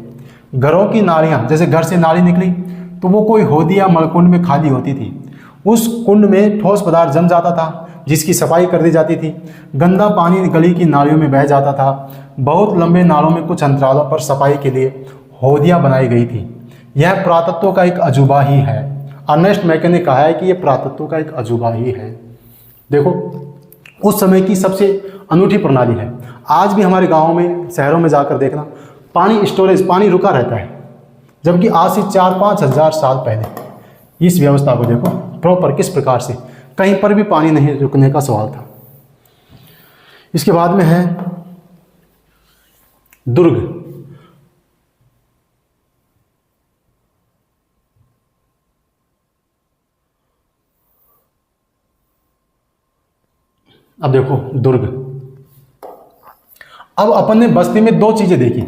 घरों की नालियां, जैसे घर से नाली निकली तो वो कोई होदी या मलकुंड में खाली होती थी। उस कुंड में ठोस पदार्थ जम जाता था जिसकी सफाई कर दी जाती थी। गंदा पानी गली की नालियों में बह जाता था। बहुत लंबे नालों में कुछ अंतरालों पर सफाई के लिए होदियां बनाई गई थी। यह पुरातत्व का एक अजूबा ही है। अर्नेस्ट मैके ने कहा है कि यह पुरातत्व का एक अजूबा ही है। देखो, उस समय की सबसे अनूठी प्रणाली है। आज भी हमारे गाँव में, शहरों में जाकर देखना, पानी स्टोरेज, पानी रुका रहता है, जबकि आज से 4-5 हज़ार साल पहले इस व्यवस्था को देखो प्रॉपर किस प्रकार से, कहीं पर भी पानी नहीं रुकने का सवाल था। इसके बाद में है दुर्ग। अब देखो दुर्ग। अब अपन ने बस्ती में दो चीजें देखी,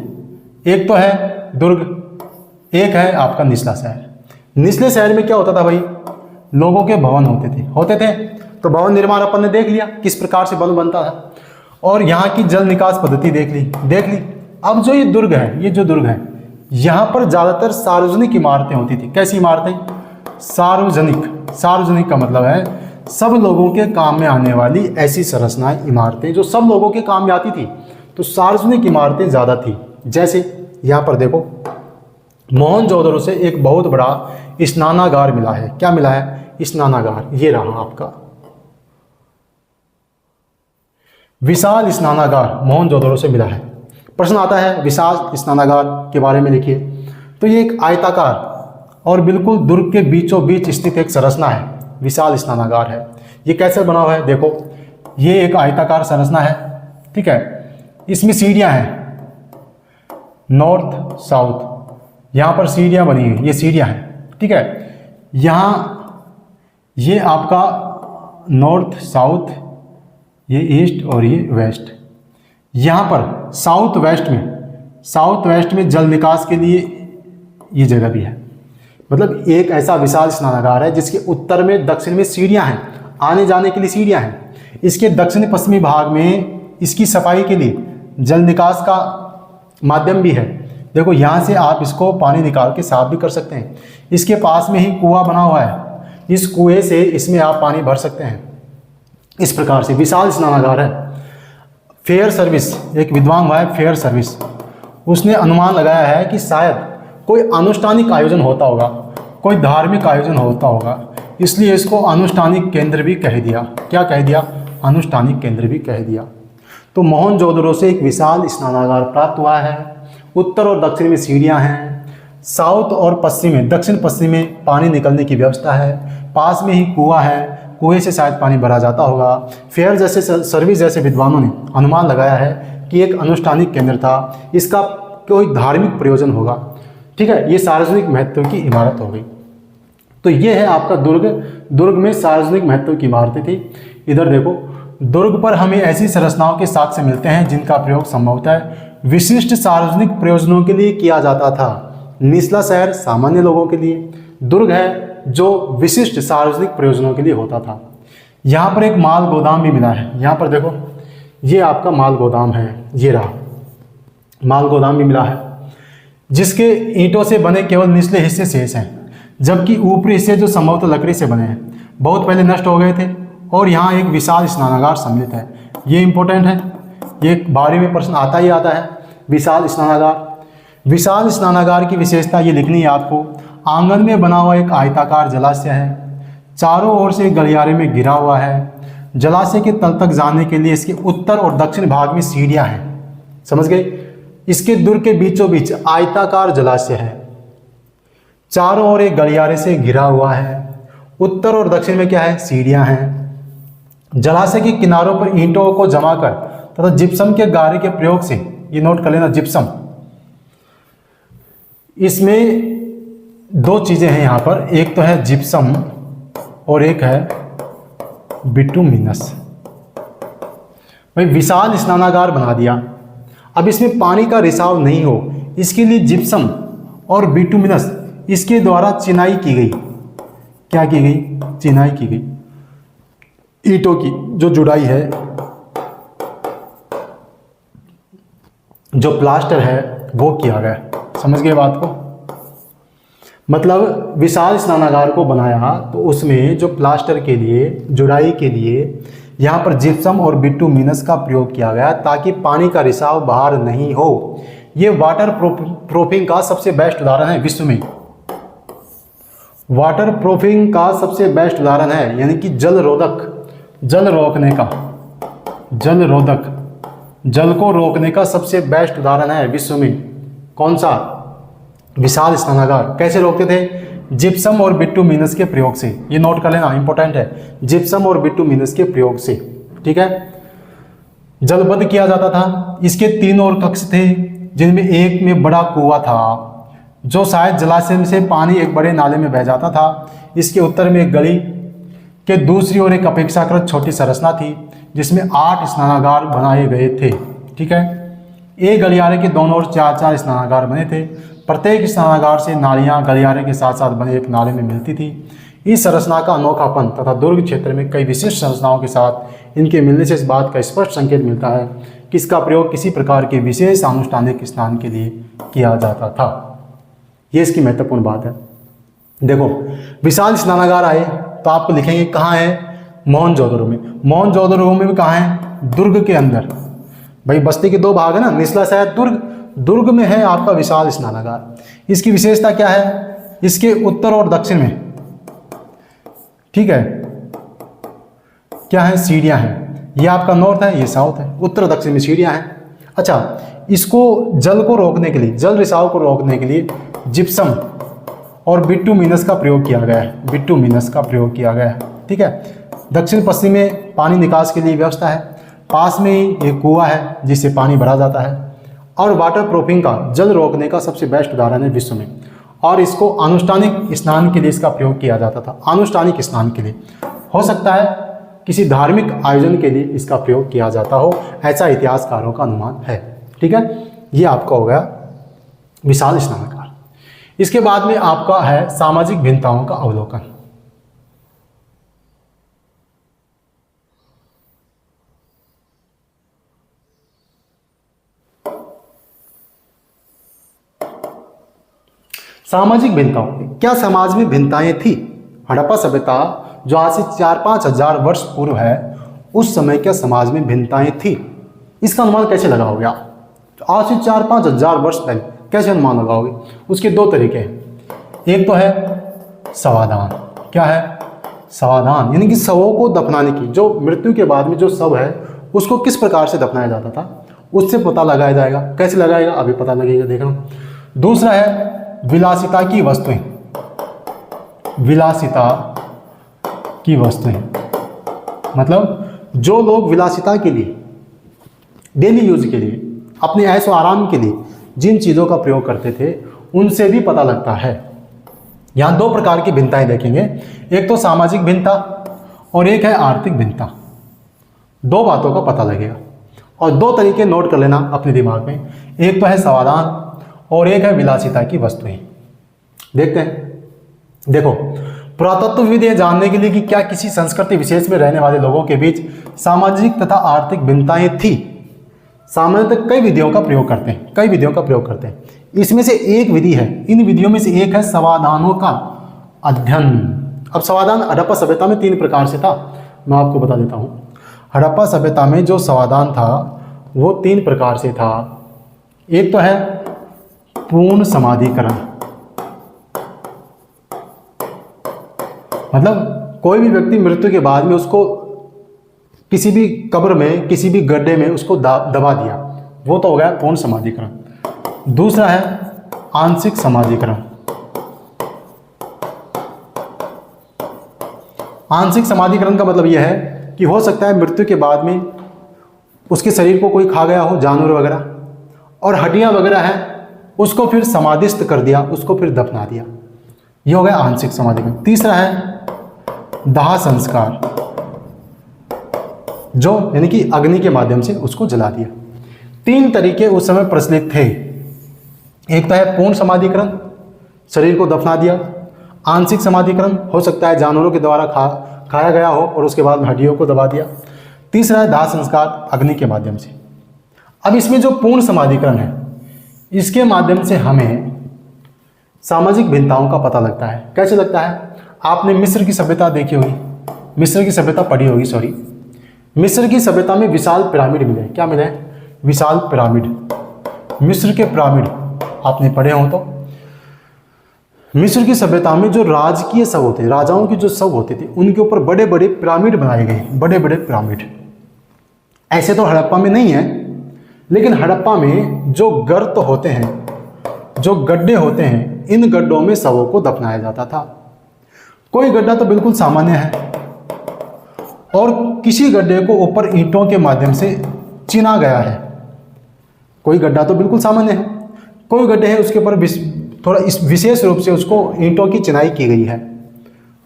एक तो है दुर्ग, एक है आपका निचला शहर। निचले शहर में क्या होता था भाई? लोगों के भवन होते थे। तो भवन निर्माण अपन ने देख लिया किस प्रकार से भवन बनता था, और यहाँ की जल निकास पद्धति देख ली। अब जो ये दुर्ग है, ये जो दुर्ग है, यहाँ पर ज़्यादातर सार्वजनिक इमारतें होती थी। कैसी इमारतें? सार्वजनिक का मतलब है सब लोगों के काम में आने वाली ऐसी संरचनाएं, इमारतें जो सब लोगों के काम में आती थी। तो सार्वजनिक इमारतें ज़्यादा थी। जैसे यहाँ पर देखो, मोहनजोदड़ो से एक बहुत बड़ा स्नानागार मिला है। क्या मिला है? स्नानागार। ये रहा आपका विशाल स्नानागार, मोहनजोदड़ो से मिला है। प्रश्न आता है विशाल स्नानागार के बारे में लिखिए। तो ये एक आयताकार और बिल्कुल दुर्ग के बीचों बीच स्थित एक संरचना है, विशाल स्नानागार है। ये कैसे बना हुआ है? देखो, ये एक आयताकार संरचना है, ठीक है। इसमें सीढ़ियाँ हैं, नॉर्थ साउथ, यहाँ पर सीढ़ियाँ बनी हुई, ये सीढ़ियाँ हैं, ठीक है। यहाँ ये आपका नॉर्थ साउथ, ये ईस्ट और ये वेस्ट। यहाँ पर साउथ वेस्ट में जल निकास के लिए ये जगह भी है। मतलब एक ऐसा विशाल स्नानागार है जिसके उत्तर में, दक्षिण में सीढ़ियाँ हैं, आने जाने के लिए सीढ़ियाँ हैं। इसके दक्षिण पश्चिमी भाग में इसकी सफाई के लिए जल निकास का माध्यम भी है। देखो यहाँ से आप इसको पानी निकाल के साफ भी कर सकते हैं। इसके पास में ही कुआं बना हुआ है, इस कुएं से इसमें आप पानी भर सकते हैं। इस प्रकार से विशाल स्नानागार है। फेयर सर्विस, एक विद्वान हुआ है फेयर सर्विस, उसने अनुमान लगाया है कि शायद कोई अनुष्ठानिक आयोजन होता होगा, कोई धार्मिक आयोजन होता होगा, इसलिए इसको अनुष्ठानिक केंद्र भी कह दिया। क्या कह दिया? अनुष्ठानिक केंद्र भी कह दिया। तो मोहनजोदड़ो से एक विशाल स्नानागार प्राप्त हुआ है। उत्तर और दक्षिण में सीढ़ियाँ हैं, साउथ और पश्चिम में, दक्षिण पश्चिम में पानी निकलने की व्यवस्था है, पास में ही कुआं है, कुएं से शायद पानी भरा जाता होगा। फेयर जैसे सर्विस जैसे विद्वानों ने अनुमान लगाया है कि एक अनुष्ठानिक केंद्र था, इसका कोई धार्मिक प्रयोजन होगा। ठीक है, ये सार्वजनिक महत्व की इमारत हो गई। तो ये है आपका दुर्ग। दुर्ग में सार्वजनिक महत्व की इमारतें थी। इधर देखो, दुर्ग पर हमें ऐसी संरचनाओं के साक्ष्य मिलते हैं जिनका प्रयोग संभवतः विशिष्ट सार्वजनिक प्रयोजनों के लिए किया जाता था। निचला शहर सामान्य लोगों के लिए, दुर्ग है जो विशिष्ट सार्वजनिक प्रयोजनों के लिए होता था। यहाँ पर एक माल गोदाम भी मिला है। यहाँ पर देखो, ये आपका माल गोदाम है, ये रहा माल गोदाम भी मिला है, जिसके ईंटों से बने केवल निचले हिस्से शेष हैं, जबकि ऊपरी हिस्से जो संभवतः लकड़ी से बने हैं बहुत पहले नष्ट हो गए थे। और यहाँ एक विशाल स्नानागार सम्मिलित है। ये इंपॉर्टेंट है, ये बारहवीं में प्रश्न आता ही आता है। विशाल स्नानागार, विशाल स्नानागार की विशेषता ये लिखनी है आपको। आंगन में बना हुआ एक आयताकार जलाशय है, चारों ओर से गलियारे में घिरा हुआ है। जलाशय के तल तक जाने के लिए इसके उत्तर और दक्षिण भाग में सीढ़ियाँ हैं। समझ गए? इसके दुर्ग के बीचों बीच आयताकार जलाशय है, चारों ओर एक गलियारे से घिरा हुआ है, उत्तर और दक्षिण में क्या है? सीढ़ियाँ हैं। जलाशय के किनारों पर ईंटों को जमा कर तथा जिप्सम के गारे के प्रयोग से, ये नोट कर लेना जिप्सम, इसमें दो चीज़ें हैं यहाँ पर, एक तो है जिप्सम और एक है बिटुमिनस। भाई विशाल स्नानागार बना दिया, अब इसमें पानी का रिसाव नहीं हो, इसके लिए जिप्सम और बिटुमिनस इसके द्वारा चिनाई की गई। क्या की गई? चिनाई की गई। ईंटों की जो जुड़ाई है, जो प्लास्टर है वो किया गया। समझ गए बात को? मतलब विशाल स्नानागार को बनाया तो उसमें जो प्लास्टर के लिए, जुड़ाई के लिए यहाँ पर जिप्सम और बिटुमिनस का प्रयोग किया गया ताकि पानी का रिसाव बाहर नहीं हो। ये वाटर प्रूफिंग का सबसे बेस्ट उदाहरण है विश्व में। वाटर प्रूफिंग का सबसे बेस्ट उदाहरण है, यानी कि जल रोधक, जल रोकने का, जल रोधक, जल को रोकने का सबसे बेस्ट उदाहरण है विश्व में। कौन सा? विशाल स्नानागार। कैसे रोकते थे? जिप्सम और बिटुमिनस के प्रयोग से। ये नोट कर लेना, इंपॉर्टेंट है, जिप्सम और बिटुमिनस के प्रयोग से। ठीक है, जलबद्ध किया जाता था। इसके 3 और कक्ष थे, जिनमें एक में बड़ा कुआं था जो शायद जलाशय से पानी एक बड़े नाले में बह जाता था। इसके उत्तर में एक गली के दूसरी ओर एक अपेक्षाकृत छोटी संरचना थी जिसमें 8 स्नानागार बनाए गए थे। ठीक है, एक गलियारे के दोनों ओर 4-4 स्नानागार बने थे। प्रत्येक स्नानागार से नालियां गलियारे के साथ साथ बने एक नाले में मिलती थी। इस संरचना का अनोखापन तथा दुर्ग क्षेत्र में कई विशिष्ट संरचनाओं के साथ इनके मिलने से इस बात का स्पष्ट संकेत मिलता है कि इसका प्रयोग किसी प्रकार के विशेष अनुष्ठानिक स्नान के लिए किया जाता था। ये इसकी महत्वपूर्ण बात है। देखो, विशाल स्नानागार आए तो आपको लिखेंगे कहाँ है? मोहनजोदड़ो में। मोहनजोदड़ो में भी कहाँ है? दुर्ग के अंदर। भाई बस्ती के 2 भाग है ना, निचला शहर दुर्ग, दुर्ग में है आपका विशाल स्नानागार। इसकी विशेषता क्या है? इसके उत्तर और दक्षिण में, ठीक है, क्या है? सीढ़ियाँ हैं। ये आपका नॉर्थ है, ये साउथ है, उत्तर दक्षिण में सीढ़ियाँ हैं। अच्छा, इसको जल को रोकने के लिए, जल रिसाव को रोकने के लिए जिप्सम और बिटुमिनस का प्रयोग किया गया है। बिटुमिनस का प्रयोग किया गया है। ठीक है, दक्षिण पश्चिम में पानी निकास के लिए व्यवस्था है, पास में ही एक कुआं है जिससे पानी भरा जाता है, और वाटर प्रूफिंग का, जल रोकने का सबसे बेस्ट उदाहरण है विश्व में। और इसको अनुष्ठानिक स्नान के लिए इसका प्रयोग किया जाता था। अनुष्ठानिक स्नान के लिए, हो सकता है किसी धार्मिक आयोजन के लिए इसका प्रयोग किया जाता हो, ऐसा इतिहासकारों का अनुमान है। ठीक है, ये आपका हो गया विशाल स्नानागार। इसके बाद में आपका है सामाजिक भिन्नताओं का अवलोकन। सामाजिक भिन्नताओं, क्या समाज में भिन्नताएं थी? हड़प्पा सभ्यता जो आज से 4-5 हजार वर्ष पूर्व है, उस समय क्या समाज में भिन्नताएं थी? इसका अनुमान कैसे लगाओगे आप? तो आज से 4-5 हजार वर्ष पहले कैसे अनुमान लगाओगे? उसके दो तरीके हैं। एक तो है शवाधान। क्या है? शवाधान, यानी कि शवों को दफनाने की, जो मृत्यु के बाद में जो शव है उसको किस प्रकार से दफनाया जाता था, उससे पता लगाया जाएगा। कैसे लगाएगा? अभी पता लगेगा, देखना। दूसरा है विलासिता की वस्तुएं। विलासिता की वस्तुएं मतलब जो लोग विलासिता के लिए, डेली यूज के लिए, अपने ऐशो आराम के लिए जिन चीज़ों का प्रयोग करते थे, उनसे भी पता लगता है। यहाँ दो प्रकार की भिन्नताएं देखेंगे, एक तो सामाजिक भिन्नता और एक है आर्थिक भिन्नता। दो बातों का पता लगेगा और दो तरीके नोट कर लेना अपने दिमाग में, एक तो है शवाधान और एक है विलासिता की वस्तुएं। देखते हैं। देखो, पुरातत्वविद यह जानने के लिए कि क्या किसी संस्कृति विशेष में रहने वाले लोगों के बीच सामाजिक तथा आर्थिक भिन्नताएं थी, सामान्यतः कई विधियों का प्रयोग करते हैं। इसमें से एक विधि है, इन विधियों में से एक है शवाधानों का अध्ययन। अब शवाधान हड़प्पा सभ्यता में 3 प्रकार से था, मैं आपको बता देता हूँ। हड़प्पा सभ्यता में जो शवाधान था वो 3 प्रकार से था। एक तो है पूर्ण समाधिकरण, मतलब कोई भी व्यक्ति मृत्यु के बाद में उसको किसी भी कब्र में, किसी भी गड्ढे में उसको दबा दिया, वो तो हो गया पूर्ण समाधिकरण। दूसरा है आंशिक समाधिकरण। आंशिक समाधिकरण का मतलब यह है कि हो सकता है मृत्यु के बाद में उसके शरीर को कोई खा गया हो, जानवर वगैरह, और हड्डियां वगैरह हैं, उसको फिर समाधिस्थ कर दिया, उसको फिर दफना दिया। यह हो गया आंशिक समाधिकरण। तीसरा है दाह संस्कार, जो यानी कि अग्नि के माध्यम से उसको जला दिया। 3 तरीके उस समय प्रचलित थे। एक तो है पूर्ण समाधिकरण, शरीर को दफना दिया। आंशिक समाधिकरण, हो सकता है जानवरों के द्वारा खाया गया हो और उसके बाद हड्डियों को दबा दिया। तीसरा है दाह संस्कार, अग्नि के माध्यम से। अब इसमें जो पूर्ण समाधिकरण है, इसके माध्यम से हमें सामाजिक भिन्नताओं का पता लगता है। कैसे लगता है? आपने मिस्र की सभ्यता देखी होगी, मिस्र की सभ्यता पढ़ी होगी, सॉरी। मिस्र की सभ्यता में विशाल पिरामिड मिले। क्या मिले? विशाल पिरामिड। मिस्र के पिरामिड आपने पढ़े हो तो। मिस्र की सभ्यता में जो राजकीय शव होते, राजाओं के जो शव होते थे, उनके ऊपर बड़े बड़े पिरामिड बनाए गए, बड़े बड़े पिरामिड। ऐसे तो हड़प्पा में नहीं है, लेकिन हड़प्पा में जो गर्त होते हैं, जो गड्ढे होते हैं, इन गड्ढों में शवों को दफनाया जाता था। कोई गड्ढा तो बिल्कुल सामान्य है और किसी गड्ढे को ऊपर ईंटों के माध्यम से चिना गया है। कोई गड्ढा तो बिल्कुल सामान्य है, कोई गड्ढे है उसके ऊपर थोड़ा इस विशेष रूप से उसको ईंटों की चिनाई की गई है।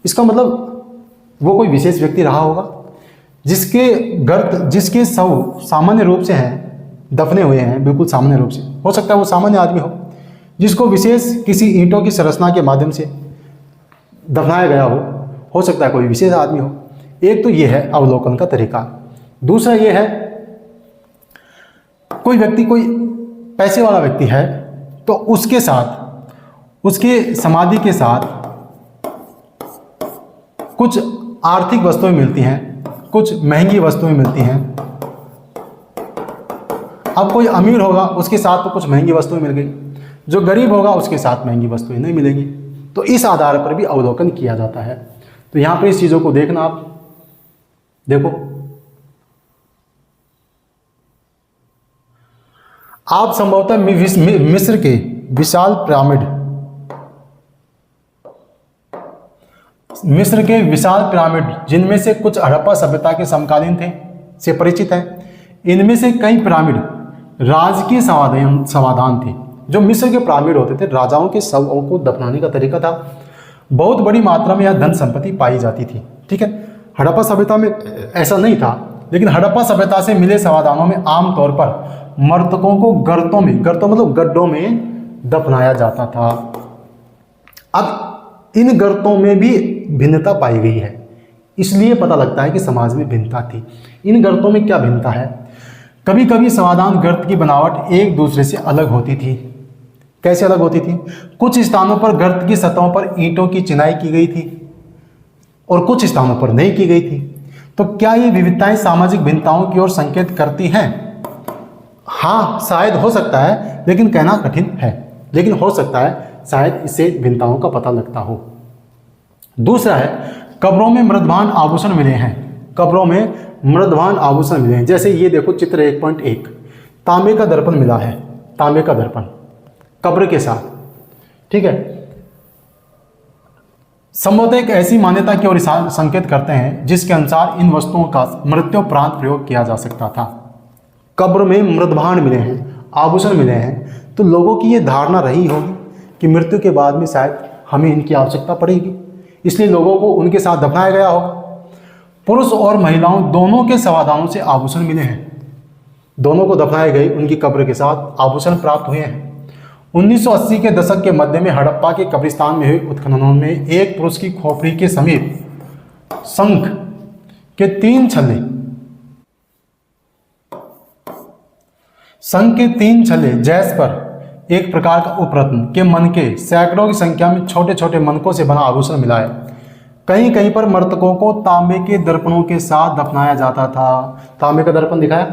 इसका मतलब वो कोई विशेष व्यक्ति रहा होगा जिसके गर्त, जिसके शव सामान्य रूप से हैं, दफने हुए हैं बिल्कुल सामान्य रूप से। हो सकता है वो सामान्य आदमी हो जिसको विशेष किसी ईंटों की संरचना के माध्यम से दफनाया गया हो सकता है कोई विशेष आदमी हो। एक तो ये है अवलोकन का तरीका। दूसरा ये है, कोई व्यक्ति, कोई पैसे वाला व्यक्ति है तो उसके साथ, उसके समाधि के साथ कुछ आर्थिक वस्तुएं मिलती हैं, कुछ महंगी वस्तुएं मिलती हैं। अब कोई अमीर होगा उसके साथ तो कुछ महंगी वस्तुएं मिल गई, जो गरीब होगा उसके साथ महंगी वस्तुएं नहीं मिलेंगी। तो इस आधार पर भी अवलोकन किया जाता है। तो यहाँ पर इस चीज़ों को देखना आप देखो। आप संभवतः मिस्र के विशाल पिरामिड, मिस्र के विशाल पिरामिड जिनमें से कुछ हड़प्पा सभ्यता के समकालीन थे से परिचित हैं। इनमें से कई पिरामिड राजकीय समाधान थे। जो मिस्र के पिरामिड होते थे, राजाओं के शवों को दफनाने का तरीका था। बहुत बड़ी मात्रा में यह धन संपत्ति पाई जाती थी। ठीक है, हड़प्पा सभ्यता में ऐसा नहीं था, लेकिन हड़प्पा सभ्यता से मिले समाधानों में आमतौर पर मृतकों को गर्तों में, गर्तों मतलब गड्ढों में दफनाया जाता था। अब इन गर्तों में भी भिन्नता पाई गई है, इसलिए पता लगता है कि समाज में भिन्नता थी। इन गर्तों में क्या भिन्नता है? कभी कभी समाधान गर्त की बनावट एक दूसरे से अलग होती थी। कैसे अलग होती थी? कुछ स्थानों पर गर्त की सतहों पर ईंटों की चिनाई की गई थी और कुछ स्थानों पर नहीं की गई थी। तो क्या ये विविधताएं सामाजिक भिन्नताओं की ओर संकेत करती हैं? हाँ, शायद हो सकता है, लेकिन कहना कठिन है, लेकिन हो सकता है शायद इससे भिन्नताओं का पता लगता हो। दूसरा है, कब्रों में मृदभान आभूषण मिले हैं। कब्रों में मृदभान आभूषण मिले हैं। जैसे ये देखो चित्र 1.1, तांबे का दर्पण मिला है, तांबे का दर्पण कब्र के साथ, ठीक है। संभवतः एक ऐसी मान्यता की ओर संकेत करते हैं जिसके अनुसार इन वस्तुओं का मृत्युपरांत प्रयोग किया जा सकता था। कब्र में मृदभान मिले हैं, आभूषण मिले हैं, तो लोगों की ये धारणा रही होगी कि मृत्यु के बाद में शायद हमें इनकी आवश्यकता पड़ेगी, इसलिए लोगों को उनके साथ दफनाया गया होगा। पुरुष और महिलाओं दोनों के शवादानों से आभूषण मिले हैं, दोनों को दफनाए गए उनकी कब्र के साथ आभूषण प्राप्त हुए हैं। 1980 के दशक के मध्य में हड़प्पा के कब्रिस्तान में हुए उत्खननों में एक पुरुष की खोपड़ी के समीप शंख के 3 छल्ले, शंख के 3 छल्ले, जैस पर एक प्रकार का उपरत्न के मनके, सैकड़ों की संख्या में छोटे छोटे मनकों से बना आभूषण मिला है। कहीं कहीं पर मृतकों को तांबे के दर्पणों के साथ दफनाया जाता था। तांबे का दर्पण दिखाया,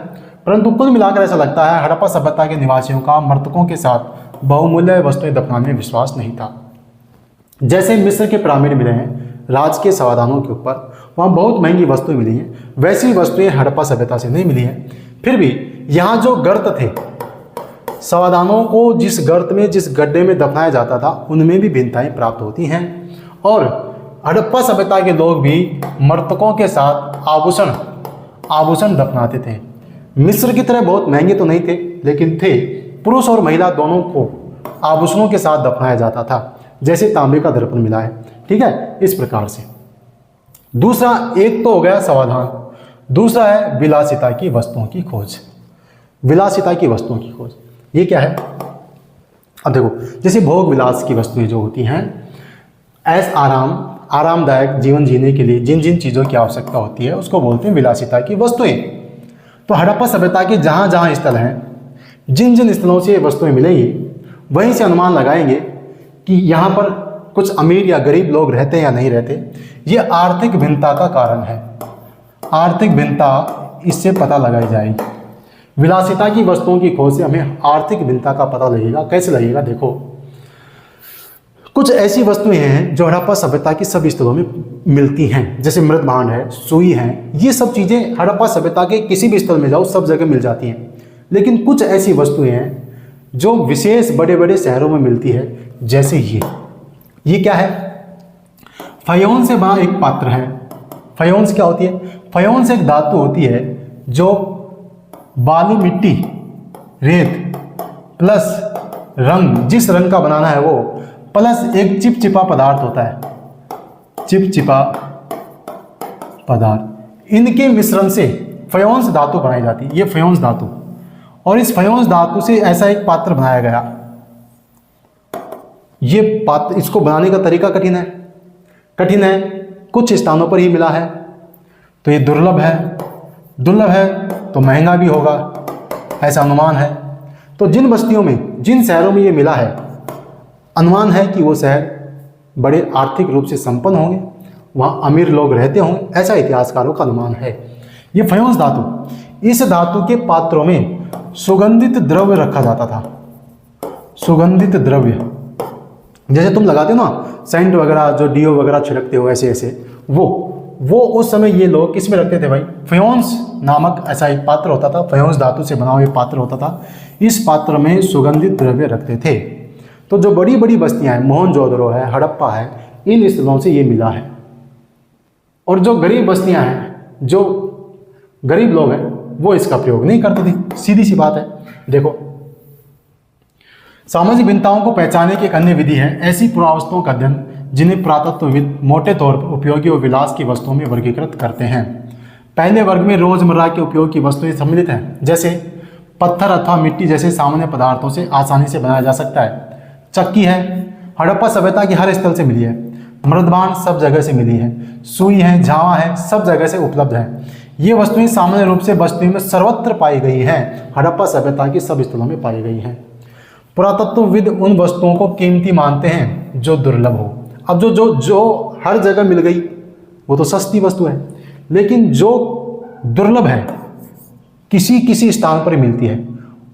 परंतु कुल मिलाकर ऐसा लगता है हड़प्पा सभ्यता के निवासियों का मृतकों के साथ बहुमूल्य वस्तुएं दफनाने में विश्वास नहीं था। जैसे मिस्र के पिरामिड मिले हैं राज के शवादानों के ऊपर, वहाँ बहुत महंगी वस्तुएं मिली हैं, वैसी वस्तुएं हड़प्पा सभ्यता से नहीं मिली हैं। फिर भी यहाँ जो गर्त थे, शवादानों को जिस गर्त में, जिस गड्ढे में दफनाया जाता था, उनमें भी भिन्नताएं प्राप्त होती हैं। और हड़प्पा सभ्यता के लोग भी मृतकों के साथ आभूषण दफनाते थे। मिस्र की तरह बहुत महंगे तो नहीं थे, लेकिन थे। पुरुष और महिला दोनों को आभूषणों के साथ दफनाया जाता था, जैसे तांबे का दर्पण मिला है, ठीक है, इस प्रकार से। दूसरा, एक तो हो गया समाधान, दूसरा है विलासिता की वस्तुओं की खोज। विलासिता की वस्तुओं की खोज, ये क्या है? अब देखो, जैसे भोग विलास की वस्तुएं जो होती हैं, ऐस आरामदायक जीवन जीने के लिए जिन जिन चीज़ों की आवश्यकता होती है उसको बोलते हैं विलासिता की वस्तुएं। तो हड़प्पा सभ्यता के जहाँ जहाँ स्थल हैं, जिन जिन स्थलों से ये वस्तुएं मिलेंगी, वहीं से अनुमान लगाएंगे कि यहाँ पर कुछ अमीर या गरीब लोग रहते हैं या नहीं रहते। ये आर्थिक भिन्नता का कारण है। आर्थिक भिन्नता, इससे पता लगाई जाएगी। विलासिता की वस्तुओं की खोज से हमें आर्थिक भिन्नता का पता लगेगा। कैसे लगेगा? देखो, कुछ ऐसी वस्तुएं हैं जो हड़प्पा सभ्यता की सब स्थलों में मिलती हैं, जैसे मृदभांड है, सुई है, ये सब चीज़ें हड़प्पा सभ्यता के किसी भी स्थल में जाओ सब जगह मिल जाती हैं। लेकिन कुछ ऐसी वस्तुएं हैं जो विशेष बड़े बड़े शहरों में मिलती है, जैसे ये क्या है? फयोंस से बना एक पात्र है। फयोंस क्या होती है? फयोंस एक धातु होती है जो बालू, मिट्टी, रेत प्लस रंग, जिस रंग का बनाना है वो, प्लस एक चिपचिपा पदार्थ होता है, चिपचिपा पदार्थ, इनके मिश्रण से फयोंस धातु बनाई जाती है। ये फयोंस धातु, और इस फयोंस धातु से ऐसा एक पात्र बनाया गया। ये पात्र, इसको बनाने का तरीका कठिन है, कुछ स्थानों पर ही मिला है, तो ये दुर्लभ है तो महंगा भी होगा, ऐसा अनुमान है। तो जिन बस्तियों में, जिन शहरों में ये मिला है, अनुमान है कि वो शहर बड़े आर्थिक रूप से संपन्न होंगे, वहाँ अमीर लोग रहते होंगे, ऐसा इतिहासकारों का अनुमान है। ये फयोंस धातु, इस धातु के पात्रों में सुगंधित द्रव्य रखा जाता था। सुगंधित द्रव्य, जैसे तुम लगाते हो ना सेंट वगैरह, जो डीओ वगैरह छिड़कते हो, ऐसे वो उस समय ये लोग किस में रखते थे भाई? फयोंस नामक ऐसा एक पात्र होता था, फयोंस धातु से बना हुआ एक पात्र होता था। इस पात्र में सुगंधित द्रव्य रखते थे। तो जो बड़ी बड़ी बस्तियां हैं, मोहनजोदड़ो है, हड़प्पा है, इन स्थलों से ये मिला है। और जो गरीब बस्तियां हैं, जो गरीब लोग हैं, वो इसका प्रयोग नहीं करते थे। सीधी सी बात है। देखो, सामाजिक भिन्नताओं को पहचानने की एक अन्य विधि है ऐसी पुरावस्तुओं का अध्ययन, जिन्हें पुरातत्वविद मोटे तौर पर उपयोगी और विलास की वस्तुओं में वर्गीकृत करते हैं। पहले वर्ग में रोजमर्रा के उपयोग की वस्तुएं सम्मिलित हैं, जैसे पत्थर अथवा मिट्टी जैसे सामान्य पदार्थों से आसानी से बनाया जा सकता है। चक्की है, हड़प्पा सभ्यता की हर स्थल से मिली है। मृदभांड सब जगह से मिली है। सुई है, झावा है, सब जगह से उपलब्ध है। ये वस्तुएं सामान्य रूप से बस्तियों में सर्वत्र पाई गई हैं, हड़प्पा सभ्यता की सब स्थलों में पाई गई हैं। पुरातत्वविद उन वस्तुओं को कीमती मानते हैं जो दुर्लभ हो। अब जो जो जो हर जगह मिल गई वो तो सस्ती वस्तु है, लेकिन जो दुर्लभ है, किसी किसी स्थान पर मिलती है,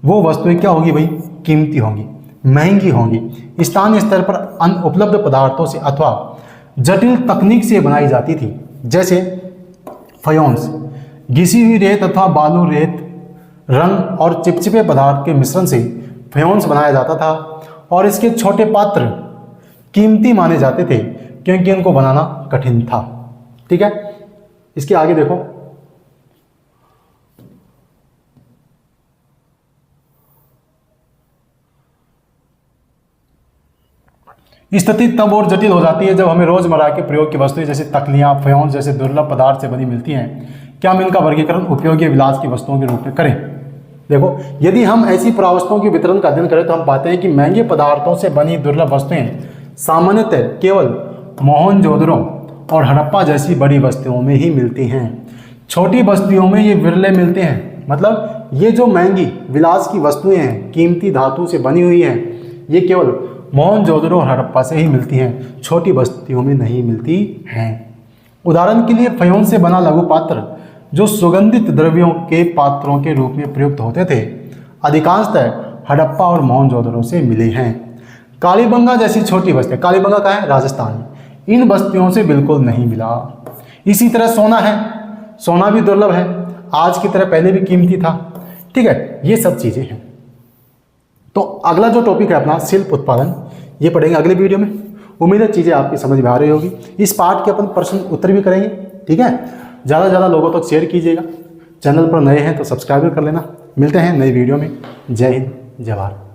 वो वस्तुएं क्या होगी भाई? कीमती होंगी, महंगी होंगी। स्थानीय स्तर पर अनुपलब्ध पदार्थों से अथवा जटिल तकनीक से बनाई जाती थी, जैसे फायोन्स, घिसी हुई रेत अथवा बालू रेत, रंग और चिपचिपे पदार्थ के मिश्रण से फायोन्स बनाया जाता था और इसके छोटे पात्र कीमती माने जाते थे क्योंकि इनको बनाना कठिन था। ठीक है, इसके आगे देखो। स्थिति तब और जटिल हो जाती है जब हमें रोजमर्रा के प्रयोग की वस्तुएं जैसे तकलियां, फायोन्स जैसे दुर्लभ पदार्थ से बनी मिलती हैं। क्या हम इनका वर्गीकरण उपयोगी विलास की वस्तुओं के रूप में करें? देखो, यदि हम ऐसी पुरावस्तुओं के वितरण का अध्ययन करें तो हम पाते हैं कि महंगे पदार्थों से बनी दुर्लभ वस्तुएं सामान्यतः केवल मोहनजोदड़ो और हड़प्पा जैसी बड़ी बस्तियों में ही मिलती हैं। छोटी बस्तियों में ये विरले मिलते हैं। मतलब ये जो महंगी विलास की वस्तुएं हैं, कीमती धातु से बनी हुई हैं, ये केवल मोहनजोदड़ो और हड़प्पा से ही मिलती हैं, छोटी बस्तियों में नहीं मिलती हैं। उदाहरण के लिए फायोन्स से बना लघु पात्र जो सुगंधित द्रव्यों के पात्रों के रूप में प्रयुक्त होते थे, अधिकांशतः हड़प्पा और मोहनजोदड़ो से मिले हैं। कालीबंगा जैसी छोटी बस्तियां, कालीबंगा का है राजस्थान, इन बस्तियों से बिल्कुल नहीं मिला। इसी तरह सोना है, सोना भी दुर्लभ है, आज की तरह पहले भी कीमती था। ठीक है, ये सब चीजें हैं। तो अगला जो टॉपिक है अपना शिल्प उत्पादन, ये पढ़ेंगे अगले वीडियो में। उम्मीद है चीज़ें आपकी समझ में आ रही होगी। इस पार्ट के अपन प्रश्न उत्तर भी करेंगे। ठीक है, ज़्यादा से ज़्यादा लोगों तक शेयर कीजिएगा। चैनल पर नए हैं तो सब्सक्राइब कर लेना। मिलते हैं नई वीडियो में। जय हिंद, जय भारत।